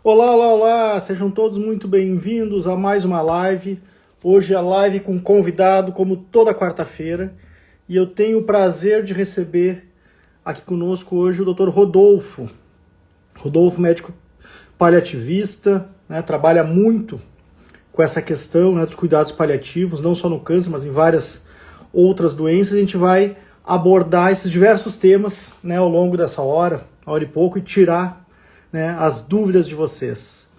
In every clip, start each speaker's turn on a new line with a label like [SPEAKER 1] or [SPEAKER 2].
[SPEAKER 1] Olá, olá, olá! Sejam todos muito bem-vindos a mais uma live. Hoje a live com convidado, como toda quarta-feira. E eu tenho o prazer de receber aqui conosco hoje o Dr. Rodolfo. Rodolfo, médico paliativista, né, trabalha muito com essa questão, né, dos cuidados paliativos, não só no câncer, mas em várias outras doenças. A gente vai abordar esses diversos temas, né, ao longo dessa hora e pouco, e tirar, né, as dúvidas de vocês.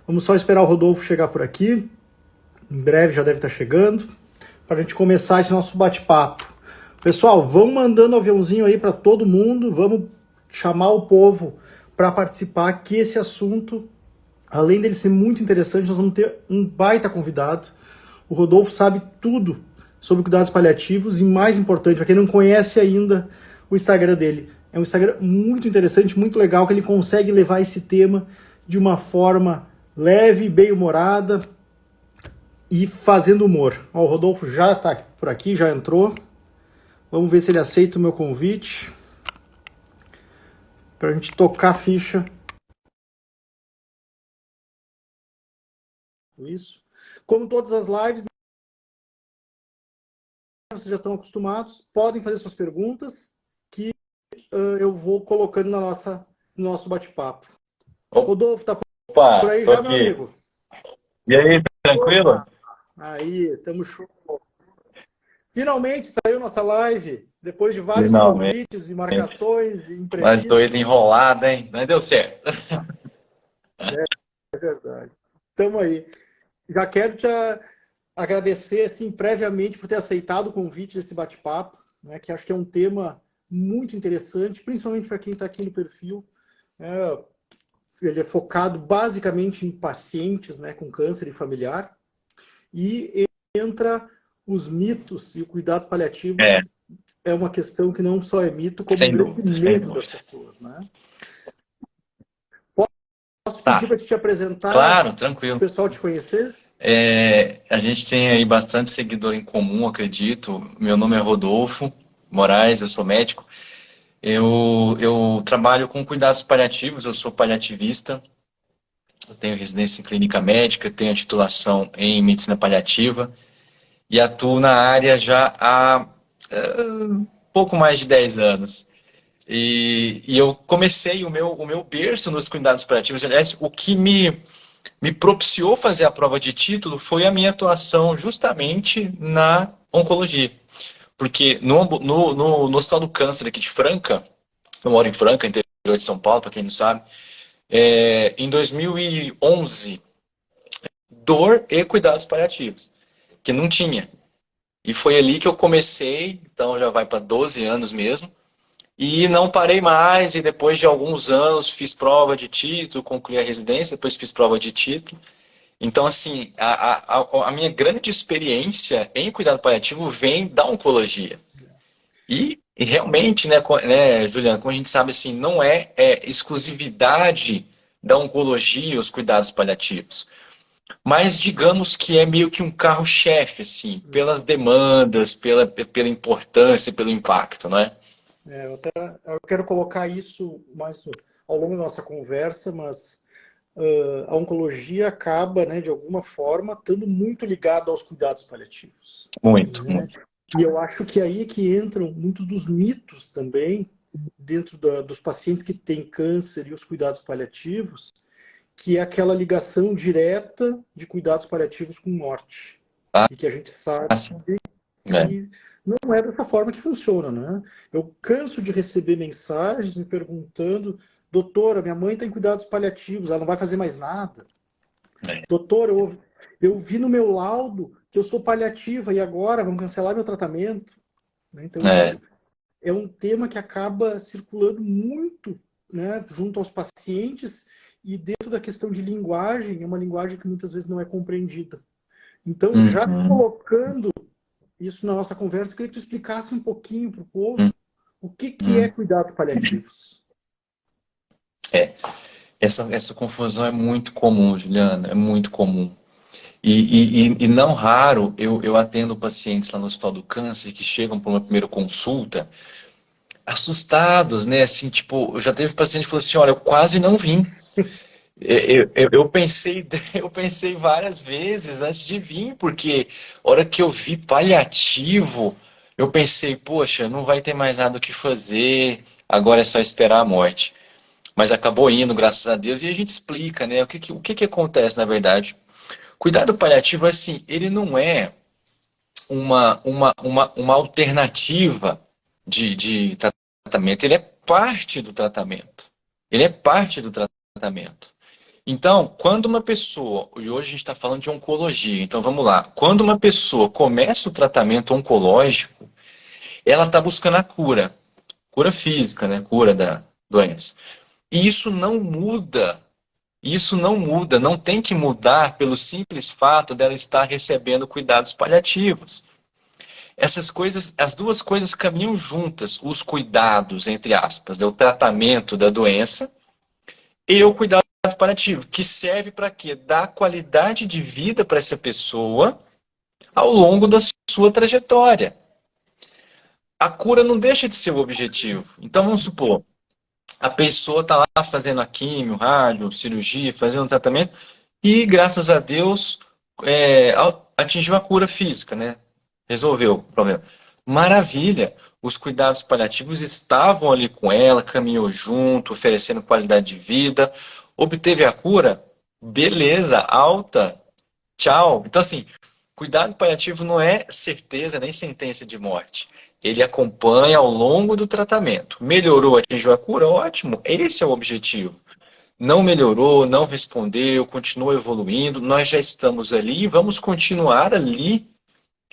[SPEAKER 1] Vamos só esperar o Rodolfo chegar por aqui. Em breve já deve estar chegando, para a gente começar esse nosso bate-papo. Pessoal, vão mandando aviãozinho aí para todo mundo, vamos chamar o povo para participar, que esse assunto, além dele ser muito interessante, nós vamos ter um baita convidado. O Rodolfo sabe tudo sobre cuidados paliativos e, mais importante, para quem não conhece ainda o Instagram dele, é um Instagram muito interessante, muito legal, que ele consegue levar esse tema de uma forma leve, bem-humorada e fazendo humor. Ó, o Rodolfo já está por aqui, já entrou. Vamos ver se ele aceita o meu convite para a gente tocar a ficha. Isso. Como todas as lives, vocês já estão acostumados, podem fazer suas perguntas que eu vou colocando no nosso bate-papo. Rodolfo, tá por
[SPEAKER 2] Opa,
[SPEAKER 1] aí
[SPEAKER 2] tô
[SPEAKER 1] já, meu
[SPEAKER 2] aqui.
[SPEAKER 1] amigo?
[SPEAKER 2] E aí, tranquilo?
[SPEAKER 1] Opa! Aí, estamos show. Finalmente saiu nossa live, depois de vários
[SPEAKER 2] Finalmente.
[SPEAKER 1] convites e marcações e
[SPEAKER 2] Nós dois
[SPEAKER 1] imprevistos.
[SPEAKER 2] enrolados, hein? Mas deu certo.
[SPEAKER 1] É verdade. Estamos aí. Já quero te agradecer assim, previamente por ter aceitado o convite desse bate-papo, né, que acho que é um tema muito interessante, principalmente para quem está aqui no perfil. É, ele é focado basicamente em pacientes, né, com câncer e familiar, e entra os mitos, e o cuidado paliativo
[SPEAKER 2] É,
[SPEAKER 1] é uma questão que não só é mito, como um
[SPEAKER 2] sem
[SPEAKER 1] grande
[SPEAKER 2] dúvida, sem
[SPEAKER 1] medo das
[SPEAKER 2] dúvida.
[SPEAKER 1] pessoas. Né? Posso pedir
[SPEAKER 2] Tá,
[SPEAKER 1] para te apresentar,
[SPEAKER 2] claro,
[SPEAKER 1] o
[SPEAKER 2] tranquilo.
[SPEAKER 1] pessoal te conhecer?
[SPEAKER 2] A gente tem aí bastante seguidor em comum, acredito. Meu nome é Rodolfo Moraes, eu sou médico. Eu trabalho com cuidados paliativos, eu sou paliativista. Eu tenho residência em clínica médica, tenho a titulação em medicina paliativa e atuo na área já há pouco mais de 10 anos. E eu comecei o meu berço nos cuidados paliativos. Aliás, o que me propiciou fazer a prova de título foi a minha atuação justamente na oncologia. Porque no Hospital do Câncer aqui de Franca, eu moro em Franca, interior de São Paulo, para quem não sabe, em 2011, dor e cuidados paliativos, que não tinha. E foi ali que eu comecei, então já vai para 12 anos mesmo. E não parei mais, e depois de alguns anos fiz prova de título, concluí a residência, depois fiz prova de título. Então, assim, a minha grande experiência em cuidado paliativo vem da oncologia. E realmente, né, Juliana, como a gente sabe, assim, não é exclusividade da oncologia os cuidados paliativos. Mas digamos que é meio que um carro-chefe, assim, pelas demandas, pela importância, pelo impacto, não é?
[SPEAKER 1] Eu quero colocar isso mais ao longo da nossa conversa, mas a oncologia acaba, né, de alguma forma, estando muito ligada aos cuidados paliativos.
[SPEAKER 2] Muito,
[SPEAKER 1] Né?
[SPEAKER 2] muito.
[SPEAKER 1] E eu acho que aí é que entram muitos dos mitos também, dentro dos pacientes que têm câncer e os cuidados paliativos, que é aquela ligação direta de cuidados paliativos com morte.
[SPEAKER 2] Ah,
[SPEAKER 1] E que a gente sabe
[SPEAKER 2] sim. É.
[SPEAKER 1] que não é dessa forma que funciona, né? Eu canso de receber mensagens me perguntando: doutora, minha mãe está em cuidados paliativos, ela não vai fazer mais nada.
[SPEAKER 2] É.
[SPEAKER 1] Doutora, eu vi no meu laudo que eu sou paliativa e agora vamos cancelar meu tratamento. Né? Então
[SPEAKER 2] É.
[SPEAKER 1] é um tema que acaba circulando muito, né, junto aos pacientes, e dentro da questão de linguagem, é uma linguagem que muitas vezes não é compreendida. Então, já
[SPEAKER 2] Uhum.
[SPEAKER 1] colocando isso na nossa conversa, eu queria que tu explicasse um pouquinho para o povo o que é
[SPEAKER 2] Uhum.
[SPEAKER 1] cuidados paliativos.
[SPEAKER 2] É. Essa confusão é muito comum, Juliana, é muito comum. E não raro eu atendo pacientes lá no Hospital do Câncer que chegam para uma primeira consulta assustados, né? Assim, tipo, eu já teve paciente que falou assim: olha, eu quase não vim. Eu pensei, eu pensei várias vezes antes de vir, porque a hora que eu vi paliativo, eu pensei, poxa, não vai ter mais nada o que fazer, agora é só esperar a morte. Mas acabou indo, graças a Deus, e a gente explica, né? O que que acontece, na verdade? Cuidado paliativo, assim, ele não é uma alternativa de tratamento, ele é parte do tratamento. Ele é parte do tratamento. Então, quando uma pessoa, e hoje a gente está falando de oncologia, então vamos lá. Quando uma pessoa começa o tratamento oncológico, ela está buscando a cura, cura física, né? Cura da doença. E isso não muda, não tem que mudar pelo simples fato dela estar recebendo cuidados paliativos. Essas coisas, as duas coisas caminham juntas, os cuidados, entre aspas, do tratamento da doença e o cuidado paliativo, que serve para quê? Dar qualidade de vida para essa pessoa ao longo da sua trajetória. A cura não deixa de ser o objetivo. Então, vamos supor, a pessoa está lá fazendo a químio, rádio, cirurgia, fazendo tratamento, e graças a Deus atingiu a cura física, né? Resolveu o problema. Maravilha! Os cuidados paliativos estavam ali com ela, caminhou junto, oferecendo qualidade de vida, obteve a cura, beleza, alta, tchau. Então, assim, cuidado paliativo não é certeza nem sentença de morte. Ele acompanha ao longo do tratamento. Melhorou, atingiu a cura? Ótimo, esse é o objetivo. Não melhorou, não respondeu, continua evoluindo, nós já estamos ali e vamos continuar ali,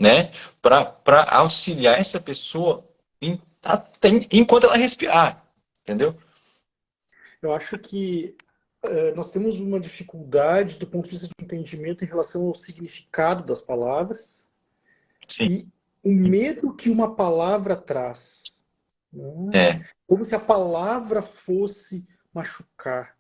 [SPEAKER 2] né, para auxiliar essa pessoa enquanto ela respirar, entendeu?
[SPEAKER 1] Eu acho que nós temos uma dificuldade do ponto de vista de entendimento em relação ao significado das palavras
[SPEAKER 2] Sim,
[SPEAKER 1] e o medo que uma palavra traz, né?
[SPEAKER 2] é,
[SPEAKER 1] Como se a palavra fosse machucar.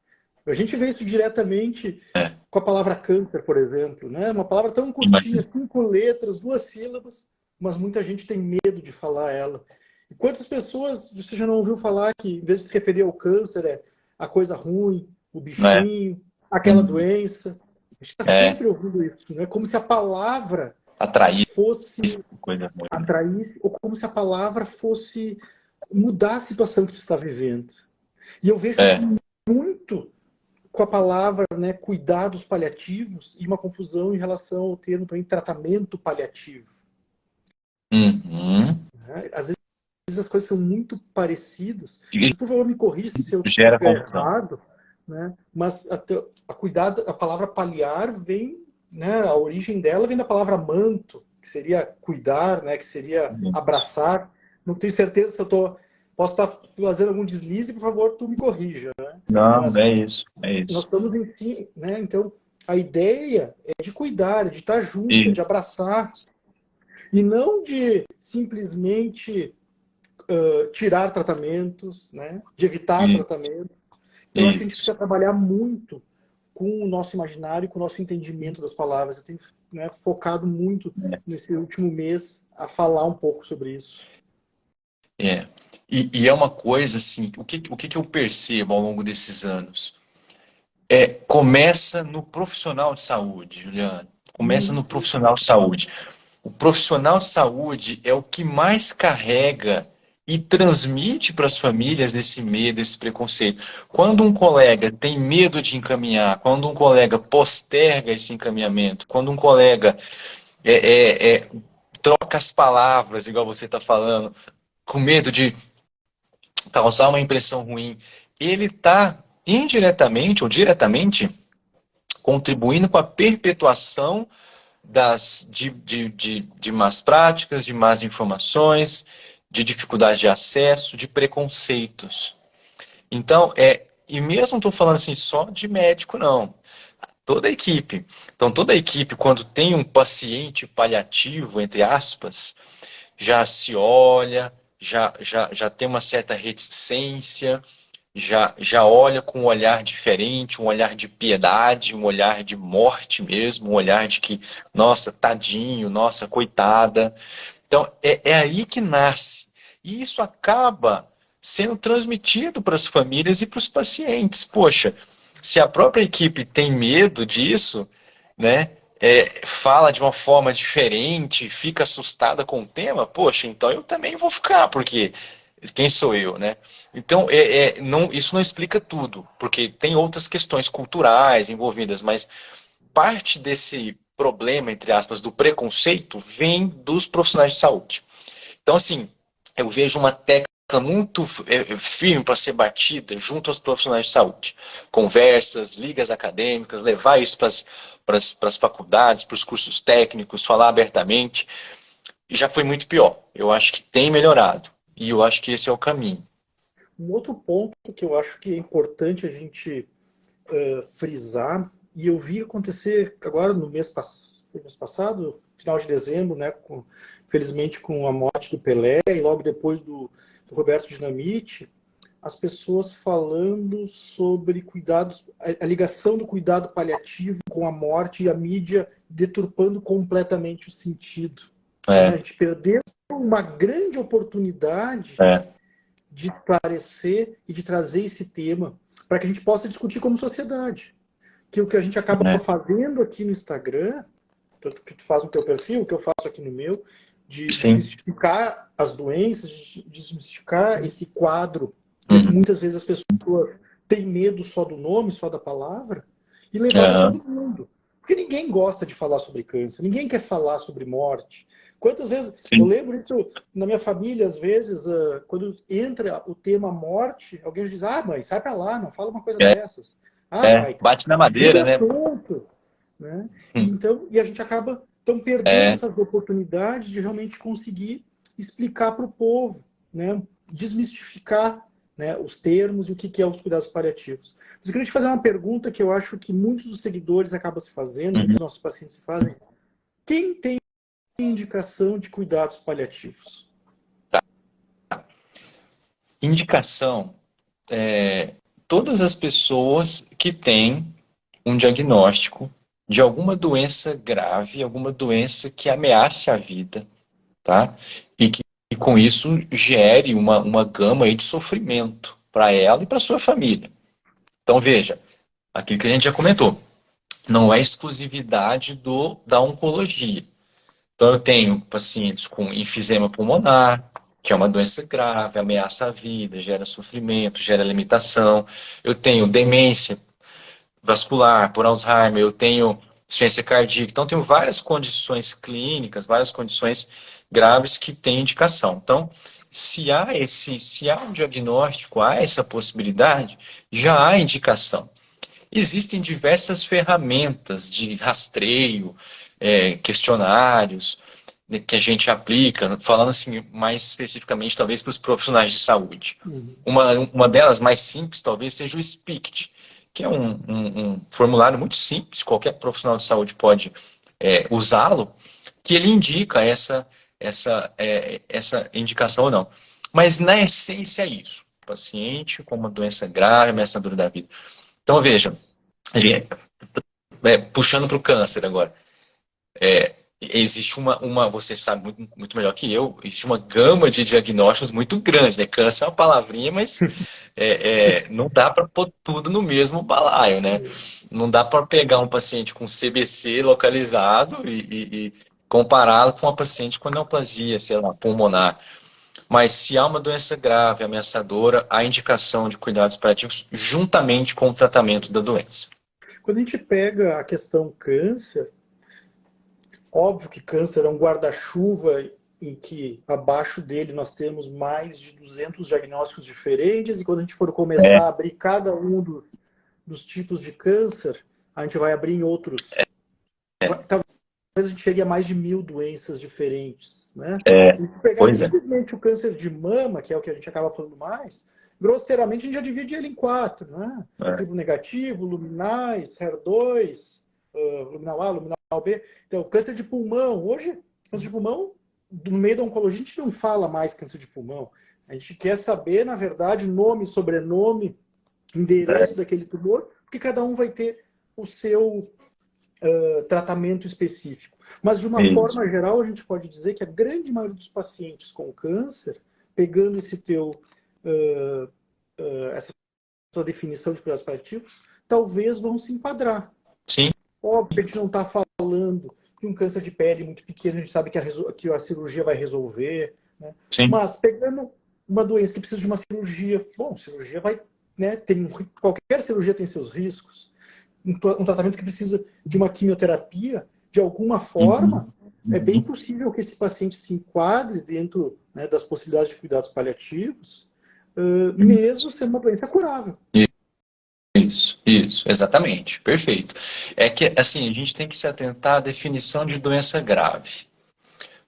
[SPEAKER 1] A gente vê isso diretamente
[SPEAKER 2] é,
[SPEAKER 1] com a palavra câncer, por exemplo, né? Uma palavra tão curtinha,
[SPEAKER 2] imagina.
[SPEAKER 1] 5 letras, 2 sílabas, mas muita gente tem medo de falar ela. E quantas pessoas você já não ouviu falar que, em vez de se referir ao câncer, é a coisa ruim, o
[SPEAKER 2] É,
[SPEAKER 1] bichinho, aquela
[SPEAKER 2] hum,
[SPEAKER 1] doença? A gente está
[SPEAKER 2] é,
[SPEAKER 1] sempre ouvindo isso, né? Como se a palavra
[SPEAKER 2] atrair
[SPEAKER 1] fosse
[SPEAKER 2] coisa ruim.
[SPEAKER 1] atrair, ou como se a palavra fosse mudar a situação que tu está vivendo. E eu vejo isso
[SPEAKER 2] É,
[SPEAKER 1] muito com a palavra, né, cuidados paliativos e uma confusão em relação ao termo também tratamento paliativo.
[SPEAKER 2] uhum.
[SPEAKER 1] Né? Às vezes as coisas são muito parecidas,
[SPEAKER 2] E
[SPEAKER 1] e por favor me corrija se eu
[SPEAKER 2] gera
[SPEAKER 1] estiver
[SPEAKER 2] confusão.
[SPEAKER 1] errado, né? Mas a palavra paliar vem, né, a origem dela vem da palavra manto, que seria cuidar, né, que seria abraçar. Não tenho certeza se posso estar fazendo algum deslize, por favor, tu me corrija, né?
[SPEAKER 2] Não,
[SPEAKER 1] Mas
[SPEAKER 2] é isso, é
[SPEAKER 1] nós
[SPEAKER 2] isso.
[SPEAKER 1] estamos em si, né? Então, a ideia é de cuidar, é de estar junto, é
[SPEAKER 2] E,
[SPEAKER 1] de abraçar, e não de simplesmente tirar tratamentos, né? De evitar
[SPEAKER 2] e,
[SPEAKER 1] tratamento. Então, acho que a gente
[SPEAKER 2] isso.
[SPEAKER 1] precisa trabalhar muito com o nosso imaginário, com o nosso entendimento das palavras. Eu tenho, né, focado muito nesse último mês a falar um pouco sobre isso.
[SPEAKER 2] É. E é uma coisa assim, o que que eu percebo ao longo desses anos? Começa no profissional de saúde, Juliana. Começa no profissional de saúde. O profissional de saúde é o que mais carrega e transmite para as famílias esse medo, esse preconceito. Quando um colega tem medo de encaminhar, quando um colega posterga esse encaminhamento, quando um colega é, é, é, troca as palavras, igual você está falando, com medo de causar uma impressão ruim, ele está indiretamente ou diretamente contribuindo com a perpetuação de más práticas, de más informações, de dificuldade de acesso, de preconceitos. Então, e mesmo estou falando assim só de médico, não. Toda a equipe. Então, toda a equipe, quando tem um paciente paliativo, entre aspas, já se olha, já tem uma certa reticência, já olha com um olhar diferente, um olhar de piedade, um olhar de morte mesmo, um olhar de que, nossa, tadinho, nossa, coitada. Então, é aí que nasce. E isso acaba sendo transmitido para as famílias e para os pacientes. Poxa, Se a própria equipe tem medo disso, né, fala de uma forma diferente, fica assustada com o tema, poxa, então eu também vou ficar, porque quem sou eu, né? Então, não, isso não explica tudo, porque tem outras questões culturais envolvidas, mas parte desse problema, entre aspas, do preconceito, vem dos profissionais de saúde. Então, assim, eu vejo uma tecla muito firme para ser batida junto aos profissionais de saúde. Conversas, ligas acadêmicas, levar isso para as faculdades, para os cursos técnicos, falar abertamente. E já foi muito pior. Eu acho que tem melhorado. E eu acho que esse é o caminho.
[SPEAKER 1] Um outro ponto que eu acho que é importante a gente frisar, e eu vi acontecer agora no mês passado, final de dezembro, né, infelizmente com a morte do Pelé e logo depois do Roberto Dinamite, as pessoas falando sobre cuidados, a ligação do cuidado paliativo com a morte e a mídia deturpando completamente o sentido. Né? A
[SPEAKER 2] É,
[SPEAKER 1] gente perdeu uma grande oportunidade
[SPEAKER 2] é,
[SPEAKER 1] de esclarecer e de trazer esse tema para que a gente possa discutir como sociedade. Que o que a gente acaba
[SPEAKER 2] né?
[SPEAKER 1] fazendo aqui no Instagram, tanto que tu faz no teu perfil, o que eu faço aqui no meu, de
[SPEAKER 2] Sim.
[SPEAKER 1] desmistificar as doenças, de desmistificar esse quadro, né, que
[SPEAKER 2] Uhum.
[SPEAKER 1] muitas vezes as pessoas têm medo só do nome, só da palavra, e levar para
[SPEAKER 2] Aham.
[SPEAKER 1] todo mundo. Porque ninguém gosta de falar sobre câncer, ninguém quer falar sobre morte. Quantas vezes, eu
[SPEAKER 2] Sim.
[SPEAKER 1] lembro isso na minha família, às vezes, quando entra o tema morte, alguém diz, ah, mãe, sai para lá, não fala uma coisa
[SPEAKER 2] É,
[SPEAKER 1] dessas. Ah, pai,
[SPEAKER 2] bate na
[SPEAKER 1] tudo
[SPEAKER 2] madeira,
[SPEAKER 1] é
[SPEAKER 2] né?
[SPEAKER 1] pronto. Né?
[SPEAKER 2] Hum.
[SPEAKER 1] E a gente acaba perdendo
[SPEAKER 2] É,
[SPEAKER 1] essas oportunidades de realmente conseguir explicar para o povo, né? Desmistificar, né, os termos e o que é os cuidados paliativos. Mas eu queria te fazer uma pergunta que eu acho que muitos dos seguidores acabam se fazendo, muitos
[SPEAKER 2] uhum.
[SPEAKER 1] dos nossos pacientes se fazem. Quem tem indicação de cuidados paliativos?
[SPEAKER 2] Indicação. Todas as pessoas que têm um diagnóstico de alguma doença grave, alguma doença que ameace a vida, tá? E com isso gere uma gama aí de sofrimento para ela e para sua família. Então veja, aquilo que a gente já comentou, não é exclusividade da oncologia. Então, eu tenho pacientes com enfisema pulmonar, que é uma doença grave, ameaça a vida, gera sofrimento, gera limitação. Eu tenho demência vascular por Alzheimer, eu tenho insuficiência cardíaca. Então, eu tenho várias condições clínicas, várias condições graves que têm indicação. Então, se há um diagnóstico, há essa possibilidade, já há indicação. Existem diversas ferramentas de rastreio, questionários, né, que a gente aplica, falando assim mais especificamente talvez para os profissionais de saúde.
[SPEAKER 1] Uhum.
[SPEAKER 2] Uma delas mais simples talvez seja o SPICT, que é um formulário muito simples, qualquer profissional de saúde pode usá-lo, que ele indica essa indicação ou não. Mas na essência é isso. Paciente com uma doença grave, ameaçadora da vida. Então veja, puxando para o câncer agora, existe você sabe muito melhor que eu, existe uma gama de diagnósticos muito grande, né? Câncer é uma palavrinha, mas não dá para pôr tudo no mesmo balaio, né? Não dá para pegar um paciente com CBC localizado e compará-lo com uma paciente com neoplasia, sei lá, pulmonar. Mas se há uma doença grave, ameaçadora, há indicação de cuidados paliativos juntamente com o tratamento da doença.
[SPEAKER 1] Quando a gente pega a questão câncer, óbvio que câncer é um guarda-chuva em que abaixo dele nós temos mais de 200 diagnósticos diferentes, e quando a gente for
[SPEAKER 2] É,
[SPEAKER 1] começar a abrir cada um dos tipos de câncer, a gente vai abrir em outros. Talvez a gente teria mais de 1.000 doenças diferentes. Né? E se pegar
[SPEAKER 2] pois é.
[SPEAKER 1] simplesmente o câncer de mama, que é o que a gente acaba falando mais, grosseiramente a gente já divide ele em quatro. Né?
[SPEAKER 2] É.
[SPEAKER 1] Triplo negativo, luminais, HER2, luminal A, luminal B. Então, câncer de pulmão. Hoje, câncer de pulmão, no meio da oncologia, a gente não fala mais câncer de pulmão. A gente quer saber, na verdade, nome, sobrenome, endereço daquele tumor, porque cada um vai ter o seu tratamento específico. Mas, de uma
[SPEAKER 2] Isso.
[SPEAKER 1] forma geral, a gente pode dizer que a grande maioria dos pacientes com câncer, pegando essa sua definição de cuidados paliativos, talvez vão se enquadrar.
[SPEAKER 2] Sim,
[SPEAKER 1] Óbvio que a gente não está falando de um câncer de pele muito pequeno, a gente sabe que que a cirurgia vai resolver, né?
[SPEAKER 2] sim.
[SPEAKER 1] Mas pegando uma doença que precisa de uma cirurgia, bom, cirurgia vai, né, qualquer cirurgia tem seus riscos. Um tratamento que precisa de uma quimioterapia, de alguma forma,
[SPEAKER 2] Uhum.
[SPEAKER 1] é bem
[SPEAKER 2] Uhum.
[SPEAKER 1] possível que esse paciente se enquadre dentro, né, das possibilidades de cuidados paliativos, mesmo sendo uma doença curável.
[SPEAKER 2] Isso, exatamente, perfeito. É que, assim, a gente tem que se atentar à definição de doença grave.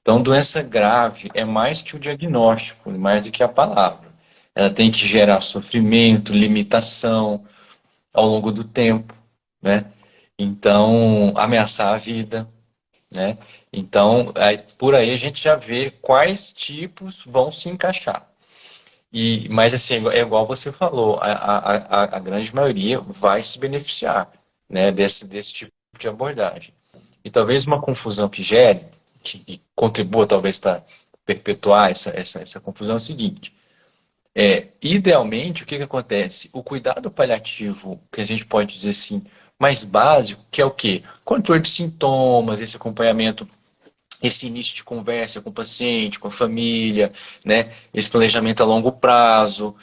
[SPEAKER 2] Então, doença grave é mais que o diagnóstico, mais do que a palavra. Ela tem que gerar sofrimento, limitação ao longo do tempo, né? Então, ameaçar a vida, né? Então, por aí a gente já vê quais tipos vão se encaixar. Mas assim, é igual você falou, a grande maioria vai se beneficiar, né, desse tipo de abordagem. E talvez uma confusão que gere, que contribua talvez para perpetuar essa confusão é o seguinte: idealmente, o que que acontece? O cuidado paliativo, que a gente pode dizer assim, mais básico, que é o quê? Controle de sintomas, esse acompanhamento, esse início de conversa com o paciente, com a família, né? Esse planejamento a longo prazo.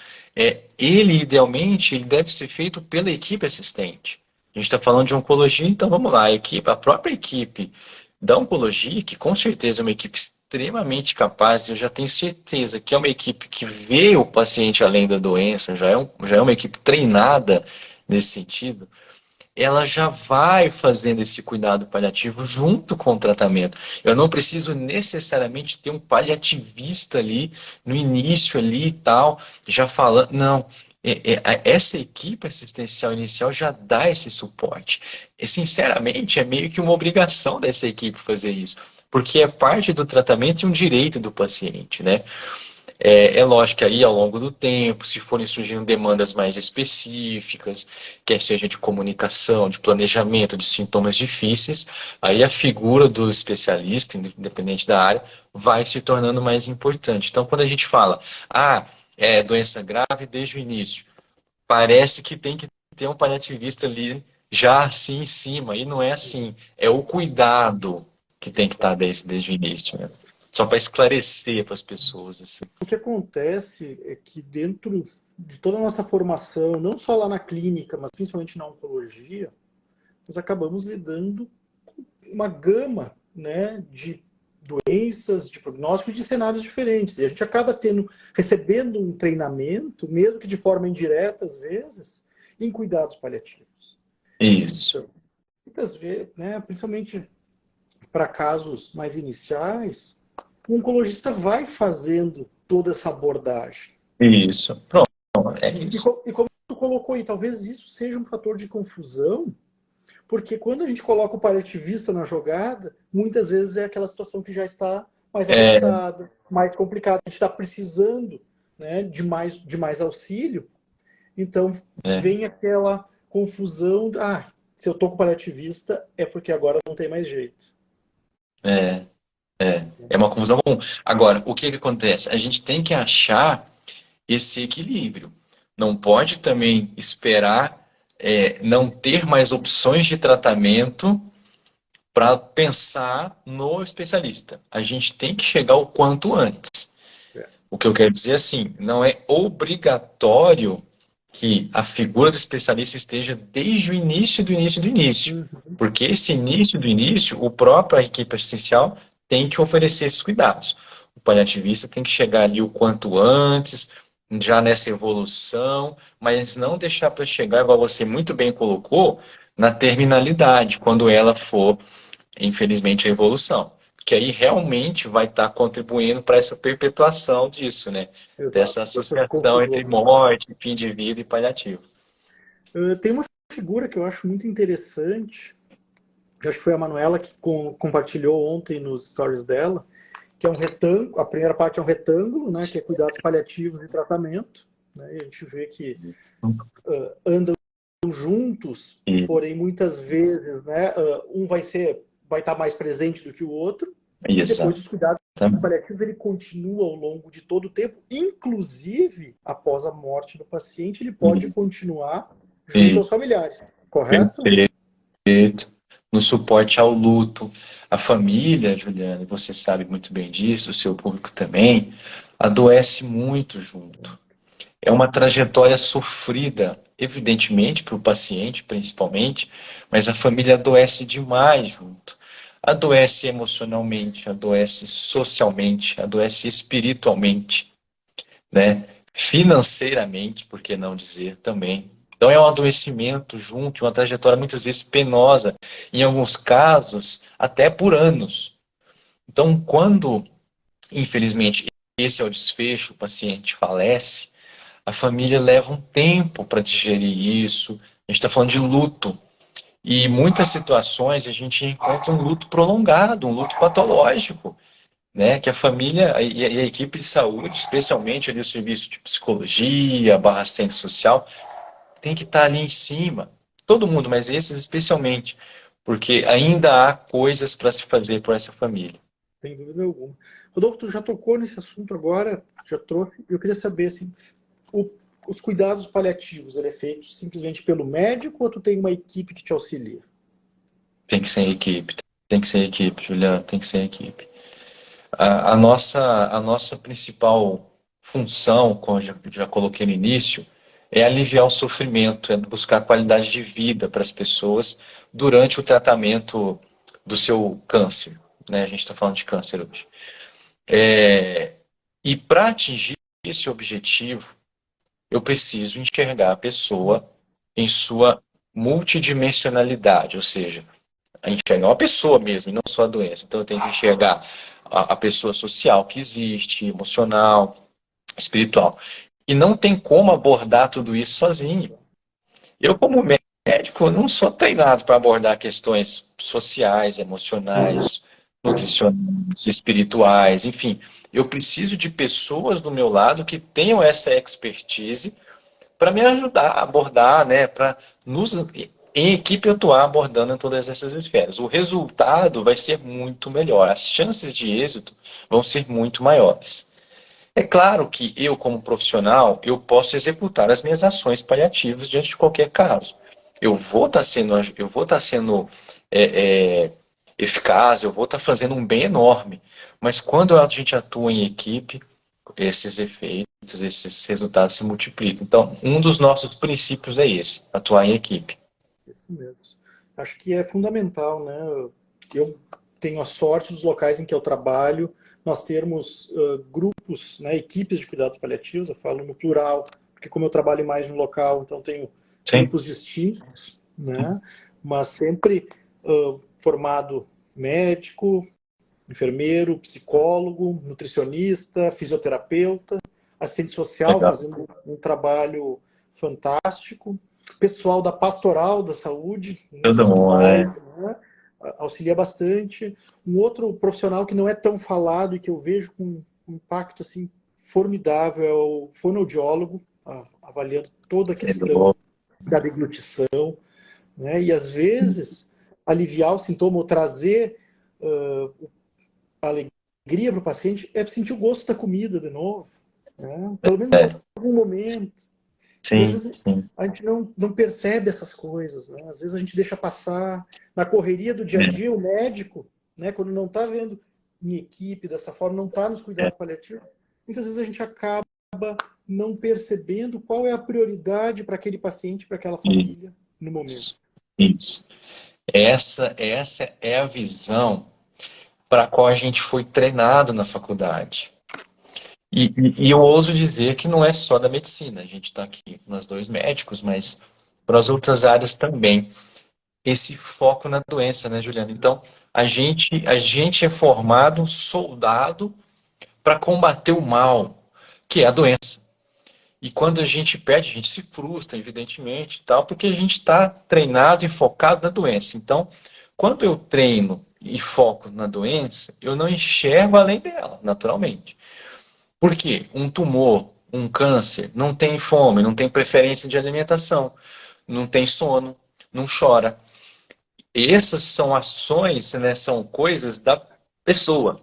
[SPEAKER 2] Ele, idealmente, ele deve ser feito pela equipe assistente. A gente está falando de oncologia, então vamos lá, a própria equipe da oncologia, que com certeza é uma equipe extremamente capaz, eu já tenho certeza que é uma equipe que vê o paciente além da doença, já é uma equipe treinada nesse sentido, ela já vai fazendo esse cuidado paliativo junto com o tratamento. Eu não preciso necessariamente ter um paliativista ali no início ali e tal, já falando. Não. Essa equipe assistencial inicial já dá esse suporte. E, sinceramente, é meio que uma obrigação dessa equipe fazer isso, porque é parte do tratamento e um direito do paciente, né? É lógico que aí, ao longo do tempo, se forem surgindo demandas mais específicas, quer seja de comunicação, de planejamento, de sintomas difíceis, aí a figura do especialista, independente da área, vai se tornando mais importante. Então, quando a gente fala, é doença grave desde o início, parece que tem que ter um paliativista ali já assim em cima, e não é assim. É o cuidado que tem que estar desde o início, né? Só para esclarecer para as pessoas, assim.
[SPEAKER 1] O que acontece é que dentro de toda a nossa formação, não só lá na clínica, mas principalmente na oncologia, nós acabamos lidando com uma gama, né, de doenças, de prognósticos, de cenários diferentes. E a gente acaba recebendo um treinamento, mesmo que de forma indireta, às vezes, em cuidados paliativos.
[SPEAKER 2] Isso.
[SPEAKER 1] Então, muitas vezes, né, principalmente para casos mais iniciais, o oncologista vai fazendo toda essa abordagem.
[SPEAKER 2] Isso, pronto, é
[SPEAKER 1] E,
[SPEAKER 2] isso.
[SPEAKER 1] e como tu colocou aí, talvez isso seja um fator de confusão, porque quando a gente coloca o paliativista na jogada, muitas vezes é aquela situação que já está mais
[SPEAKER 2] É,
[SPEAKER 1] avançada, mais complicada. A gente está precisando, né, de mais auxílio, então
[SPEAKER 2] é,
[SPEAKER 1] vem aquela confusão, se eu estou com paliativista é porque agora não tem mais jeito.
[SPEAKER 2] é, é uma confusão comum. Agora, o que que acontece? A gente tem que achar esse equilíbrio. Não pode também esperar não ter mais opções de tratamento para pensar no especialista. A gente tem que chegar o quanto antes.
[SPEAKER 1] É.
[SPEAKER 2] O que eu quero dizer assim, não é obrigatório que a figura do especialista esteja desde o início do início do início.
[SPEAKER 1] Uhum.
[SPEAKER 2] Porque esse início do início, o próprio equipe assistencial tem que oferecer esses cuidados. O paliativista tem que chegar ali o quanto antes, já nessa evolução, mas não deixar para chegar, igual você muito bem colocou, na terminalidade, quando ela for, infelizmente, a evolução. Que aí realmente vai estar contribuindo para essa perpetuação disso, né?
[SPEAKER 1] Exato.
[SPEAKER 2] Dessa
[SPEAKER 1] Essas
[SPEAKER 2] associação entre
[SPEAKER 1] confusões.
[SPEAKER 2] morte, fim de vida e paliativo.
[SPEAKER 1] Tem uma figura que eu acho muito interessante, que acho que foi a Manuela que compartilhou ontem nos stories dela, que é um retângulo, a primeira parte é um retângulo, né, que é cuidados paliativos e tratamento, né, e a gente vê que andam juntos,
[SPEAKER 2] E,
[SPEAKER 1] porém muitas vezes, né, um vai estar mais presente do que o outro, e depois
[SPEAKER 2] exatamente.
[SPEAKER 1] os cuidados paliativos ele continua ao longo de todo o tempo, inclusive após a morte do paciente, ele pode continuar junto aos familiares, correto?
[SPEAKER 2] Perfeito. No suporte ao luto. A família, Juliana, você sabe muito bem disso, o seu público também, adoece muito junto. É uma trajetória sofrida, evidentemente, para o paciente, principalmente, mas a família adoece demais junto. Adoece emocionalmente, adoece socialmente, adoece espiritualmente, né? Financeiramente, por que não dizer também. Então é um adoecimento junto, uma trajetória muitas vezes penosa, em alguns casos até por anos. Então, quando, infelizmente, esse é o desfecho, o paciente falece, a família leva um tempo para digerir isso. A gente está falando de luto. E em muitas situações a gente encontra um luto prolongado, um luto patológico, né? Que a família e a equipe de saúde, especialmente ali o serviço de psicologia, barra assistente social, tem que estar ali em cima. Todo mundo, mas esses especialmente, porque ainda há coisas para se fazer por essa família.
[SPEAKER 1] Sem dúvida alguma. Rodolfo, tu já tocou nesse assunto agora, já trouxe. Eu queria saber, assim, os cuidados paliativos, ele é feito simplesmente pelo médico ou tu tem uma equipe que te auxilia?
[SPEAKER 2] Tem que ser equipe, tem que ser equipe, Juliana, tem que ser equipe. A nossa principal função, como eu já coloquei no início, é aliviar o sofrimento, é buscar qualidade de vida para as pessoas durante o tratamento do seu câncer, né? A gente está falando de câncer hoje. E para atingir esse objetivo, eu preciso enxergar a pessoa em sua multidimensionalidade, ou seja, a enxergar uma pessoa mesmo, e não só a doença. Então eu tenho que enxergar a pessoa social que existe, emocional, espiritual. E não tem como abordar tudo isso sozinho. Eu, como médico, não sou treinado para abordar questões sociais, emocionais, nutricionais, espirituais, enfim. Eu preciso de pessoas do meu lado que tenham essa expertise para me ajudar a abordar, né, para nos em equipe atuar abordando em todas essas esferas. O resultado vai ser muito melhor, as chances de êxito vão ser muito maiores. É claro que eu, como profissional, eu posso executar as minhas ações paliativas diante de qualquer caso. Eu vou estar sendo eficaz, eu vou estar fazendo um bem enorme. Mas quando a gente atua em equipe, esses efeitos, esses resultados se multiplicam. Então, um dos nossos princípios é esse, atuar em equipe.
[SPEAKER 1] Isso mesmo. Acho que é fundamental, né? Eu tenho a sorte dos locais em que eu trabalho, nós termos grupos, né, equipes de cuidados paliativos, eu falo no plural, porque como eu trabalho mais no local, então tenho
[SPEAKER 2] Sim,
[SPEAKER 1] grupos distintos, né? Mas sempre formado médico, enfermeiro, psicólogo, nutricionista, fisioterapeuta, assistente social
[SPEAKER 2] legal.
[SPEAKER 1] fazendo um trabalho fantástico, pessoal da pastoral da saúde, um
[SPEAKER 2] Todo mundo,
[SPEAKER 1] psicólogo,
[SPEAKER 2] né?
[SPEAKER 1] né, auxilia bastante. Um outro profissional que não é tão falado e que eu vejo com um impacto assim formidável é o fonoaudiólogo, avaliando toda a questão
[SPEAKER 2] Sendo
[SPEAKER 1] da deglutição, né, e às vezes aliviar o sintoma ou trazer alegria para o paciente é sentir o gosto da comida de novo, né? Pelo menos em
[SPEAKER 2] é,
[SPEAKER 1] algum momento. E às
[SPEAKER 2] sim,
[SPEAKER 1] vezes
[SPEAKER 2] sim.
[SPEAKER 1] a gente não percebe essas coisas, né? Às vezes a gente deixa passar na correria do dia a dia, o médico, né, quando não está vendo em equipe dessa forma, não está nos
[SPEAKER 2] É,
[SPEAKER 1] cuidados paliativos, muitas vezes a gente acaba não percebendo qual é a prioridade para aquele paciente, para aquela família no momento.
[SPEAKER 2] isso, isso. Essa é a visão para a qual a gente foi treinado na faculdade. E eu ouso dizer que não é só da medicina. A gente está aqui, nós dois médicos, mas para as outras áreas também. Esse foco na doença, né, Juliana? Então, a gente é formado soldado para combater o mal, que é a doença. E quando a gente perde, a gente se frustra, evidentemente, tal, porque a gente está treinado e focado na doença. Então, quando eu treino e foco na doença, eu não enxergo além dela, naturalmente. Por quê? Um tumor, um câncer, não tem fome, não tem preferência de alimentação, não tem sono, não chora. Essas são ações, né, são coisas da pessoa.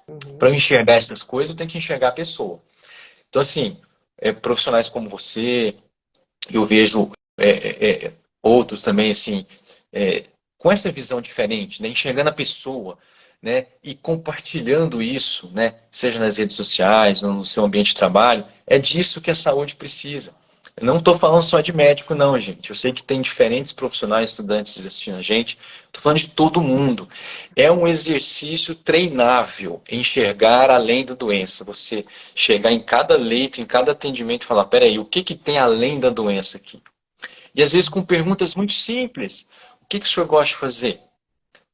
[SPEAKER 2] Para
[SPEAKER 1] Uhum.
[SPEAKER 2] eu enxergar essas coisas, eu tenho que enxergar a pessoa. Então, assim, profissionais como você, eu vejo outros também, assim, com essa visão diferente, né? Enxergando a pessoa, né? E compartilhando isso, né? Seja nas redes sociais, ou no seu ambiente de trabalho, é disso que a saúde precisa. Eu não estou falando só de médico, não, gente. Eu sei que tem diferentes profissionais, estudantes assistindo a gente. Estou falando de todo mundo. É um exercício treinável, enxergar além da doença. Você chegar em cada leito, em cada atendimento e falar, peraí, o que tem além da doença aqui? E às vezes com perguntas muito simples. O que o senhor gosta de fazer?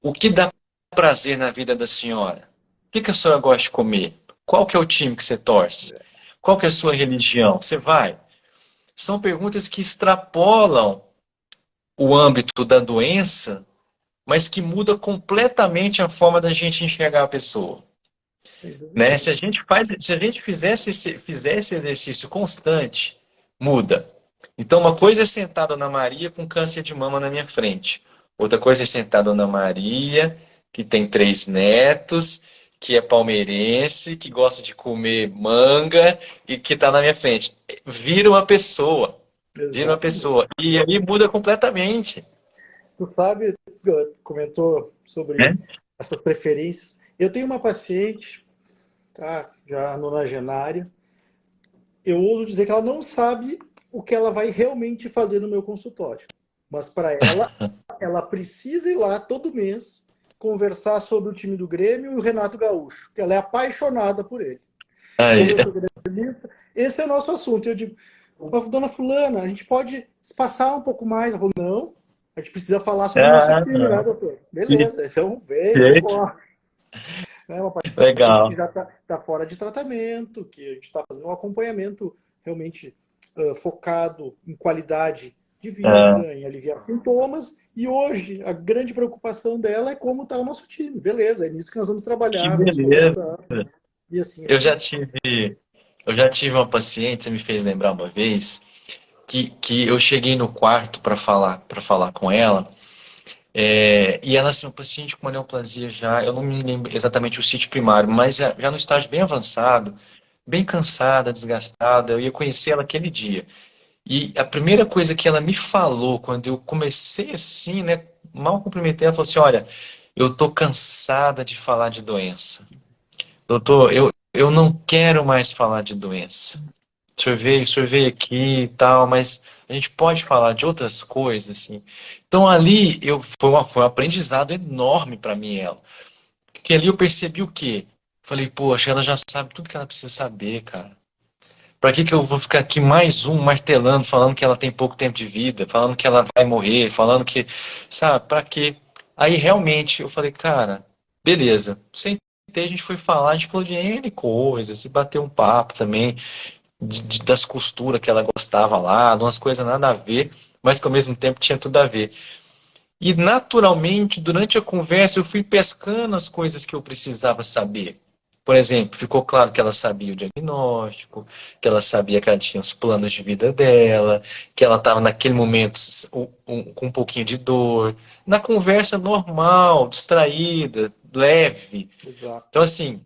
[SPEAKER 2] O que dá prazer na vida da senhora? O que a senhora gosta de comer? Qual que é o time que você torce? Qual que é a sua religião? Você vai? São perguntas que extrapolam o âmbito da doença, mas que muda completamente a forma da gente enxergar a pessoa. Né? Se a gente fizesse esse exercício constante, muda. Então, uma coisa é sentar a Dona Maria com câncer de mama na minha frente. Outra coisa é sentar a Dona Maria, que tem 3 netos, que é palmeirense, que gosta de comer manga e que está na minha frente. Vira uma pessoa. Vira uma
[SPEAKER 1] Exatamente.
[SPEAKER 2] pessoa. E aí muda completamente.
[SPEAKER 1] Tu sabe, comentou sobre
[SPEAKER 2] Né?
[SPEAKER 1] essas preferências. Eu tenho uma paciente, tá, já nonagenária. Eu ouso dizer que ela não sabe o que ela vai realmente fazer no meu consultório. Mas para ela precisa ir lá todo mês conversar sobre o time do Grêmio e o Renato Gaúcho, que ela é apaixonada por ele. Como
[SPEAKER 2] Aí.
[SPEAKER 1] eu sou gremista, esse é o nosso assunto. Eu digo, dona fulana, a gente pode espaçar um pouco mais? Ela falou, não, a gente precisa falar sobre o nosso
[SPEAKER 2] Ah,
[SPEAKER 1] time, né,
[SPEAKER 2] não.
[SPEAKER 1] doutor? Beleza, então vem,
[SPEAKER 2] Perfeito.
[SPEAKER 1] vambora. É uma paciente que
[SPEAKER 2] Legal.
[SPEAKER 1] já está fora de tratamento, que a gente está fazendo um acompanhamento realmente focado em qualidade de
[SPEAKER 2] Ah,
[SPEAKER 1] vida, em aliviar sintomas, e hoje a grande preocupação dela é como está o nosso time. Beleza, é nisso que nós vamos
[SPEAKER 2] que
[SPEAKER 1] trabalhar, vamos
[SPEAKER 2] beleza.
[SPEAKER 1] conversar, e assim
[SPEAKER 2] Eu
[SPEAKER 1] vai.
[SPEAKER 2] já tive, eu já tive uma paciente, você me fez lembrar uma vez, que eu cheguei no quarto para falar com ela, e ela assim, uma paciente com uma neoplasia já, eu não me lembro exatamente o sítio primário, mas já no estágio bem avançado, bem cansada, desgastada, eu ia conhecer ela aquele dia. E a primeira coisa que ela me falou quando eu comecei assim, né, mal cumprimentei, ela falou assim, olha, eu tô cansada de falar de doença. Doutor, eu não quero mais falar de doença. O senhor veio aqui e tal, mas a gente pode falar de outras coisas, assim. Então ali foi um aprendizado enorme para mim, ela. Porque ali eu percebi o quê? Falei, poxa, ela já sabe tudo que ela precisa saber, cara. Pra que eu vou ficar aqui mais um martelando, falando que ela tem pouco tempo de vida, falando que ela vai morrer, falando que, sabe, pra quê? Aí realmente eu falei, cara, beleza. Sentei, a gente foi falar, a gente falou de N coisas, e bateu um papo também das costuras que ela gostava lá, de umas coisas nada a ver, mas que ao mesmo tempo tinha tudo a ver. E naturalmente, durante a conversa, eu fui pescando as coisas que eu precisava saber. Por exemplo, ficou claro que ela sabia o diagnóstico, que ela sabia que ela tinha os planos de vida dela, que ela estava naquele momento com um pouquinho de dor. Na conversa normal, distraída, leve.
[SPEAKER 1] Exato.
[SPEAKER 2] Então, assim,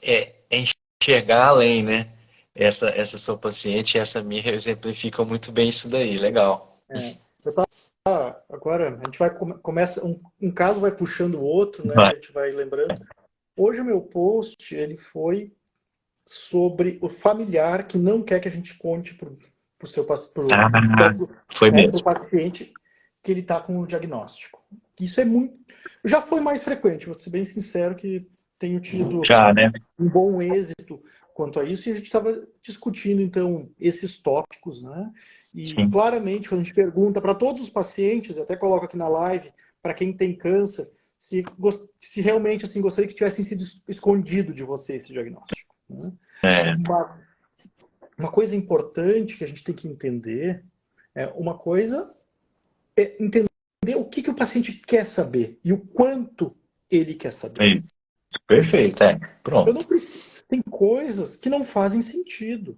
[SPEAKER 2] é enxergar além, né? Essa sua paciente, essa minha exemplificam muito bem isso daí. Legal.
[SPEAKER 1] Eu agora, a gente vai começa um caso vai puxando o outro, né?
[SPEAKER 2] Vai.
[SPEAKER 1] A gente vai lembrando. Hoje o meu post ele foi sobre o familiar que não quer que a gente conte para o seu
[SPEAKER 2] Ah, foi
[SPEAKER 1] pro
[SPEAKER 2] mesmo.
[SPEAKER 1] paciente que ele está com o diagnóstico. Isso é muito. Já foi mais frequente, vou ser bem sincero que tenho tido
[SPEAKER 2] Já, né?
[SPEAKER 1] um bom êxito quanto a isso, e a gente estava discutindo, então, esses tópicos, né? E
[SPEAKER 2] Sim.
[SPEAKER 1] claramente, quando a gente pergunta para todos os pacientes, até coloco aqui na live, para quem tem câncer, se realmente assim, gostaria que tivessem sido escondido de você esse diagnóstico. Né?
[SPEAKER 2] É,
[SPEAKER 1] Uma coisa importante que a gente tem que entender uma coisa é entender o que o paciente quer saber e o quanto ele quer
[SPEAKER 2] é
[SPEAKER 1] saber.
[SPEAKER 2] isso. Perfeito,
[SPEAKER 1] Eu não,
[SPEAKER 2] pronto.
[SPEAKER 1] tem coisas que não fazem sentido.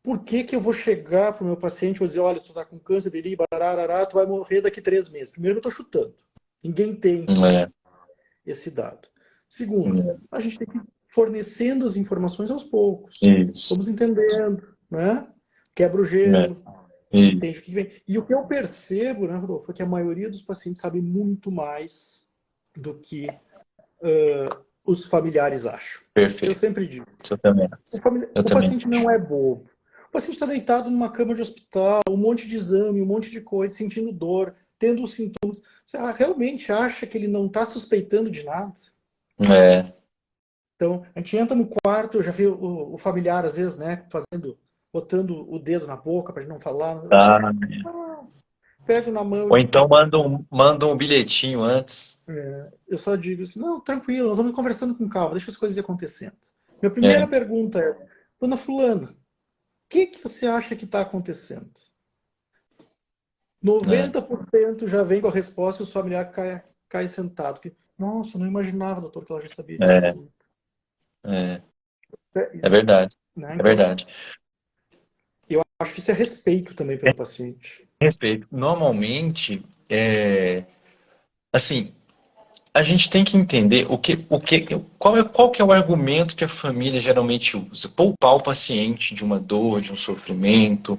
[SPEAKER 1] Por que eu vou chegar para o meu paciente e vou dizer, olha, tu está com câncer, biri, bararará, tu vai morrer daqui 3 meses? Primeiro, eu estou chutando. Ninguém tem
[SPEAKER 2] É,
[SPEAKER 1] esse dado. Segundo, a gente tem que ir fornecendo as informações aos poucos.
[SPEAKER 2] isso.
[SPEAKER 1] Vamos entendendo, né? Quebra o
[SPEAKER 2] É.
[SPEAKER 1] gelo.
[SPEAKER 2] E,
[SPEAKER 1] entende o que vem. E o que eu percebo, né, Rodolfo, é que a maioria dos pacientes sabe muito mais do que os familiares acham. Eu
[SPEAKER 2] perfeito.
[SPEAKER 1] sempre digo,
[SPEAKER 2] Eu também. Eu
[SPEAKER 1] o
[SPEAKER 2] também.
[SPEAKER 1] paciente não é bobo. O paciente está deitado numa cama de hospital, um monte de exame, um monte de coisa, sentindo dor, tendo os sintomas. Você realmente acha que ele não está suspeitando de nada?
[SPEAKER 2] É.
[SPEAKER 1] Então, a gente entra no quarto, eu já vi o familiar, às vezes, né, botando o dedo na boca para não falar. Eu só
[SPEAKER 2] Tá.
[SPEAKER 1] pego na mão
[SPEAKER 2] Ou
[SPEAKER 1] e
[SPEAKER 2] então manda um bilhetinho antes.
[SPEAKER 1] eu só digo assim, não, tranquilo, nós vamos conversando com calma, deixa as coisas ir acontecendo. Minha primeira
[SPEAKER 2] É,
[SPEAKER 1] pergunta é, dona fulana, o que você acha que está acontecendo?
[SPEAKER 2] é,
[SPEAKER 1] 90% já vem com a resposta e o familiar cai sentado. Nossa, eu não imaginava, doutor, que ela já sabia disso
[SPEAKER 2] é,
[SPEAKER 1] tudo.
[SPEAKER 2] é,
[SPEAKER 1] É
[SPEAKER 2] é
[SPEAKER 1] isso,
[SPEAKER 2] verdade.
[SPEAKER 1] né?
[SPEAKER 2] É
[SPEAKER 1] Então,
[SPEAKER 2] verdade.
[SPEAKER 1] eu acho que isso é respeito também pelo paciente.
[SPEAKER 2] Respeito. Normalmente, assim, a gente tem que entender qual que é o argumento que a família geralmente usa. Poupar o paciente de uma dor, de um sofrimento.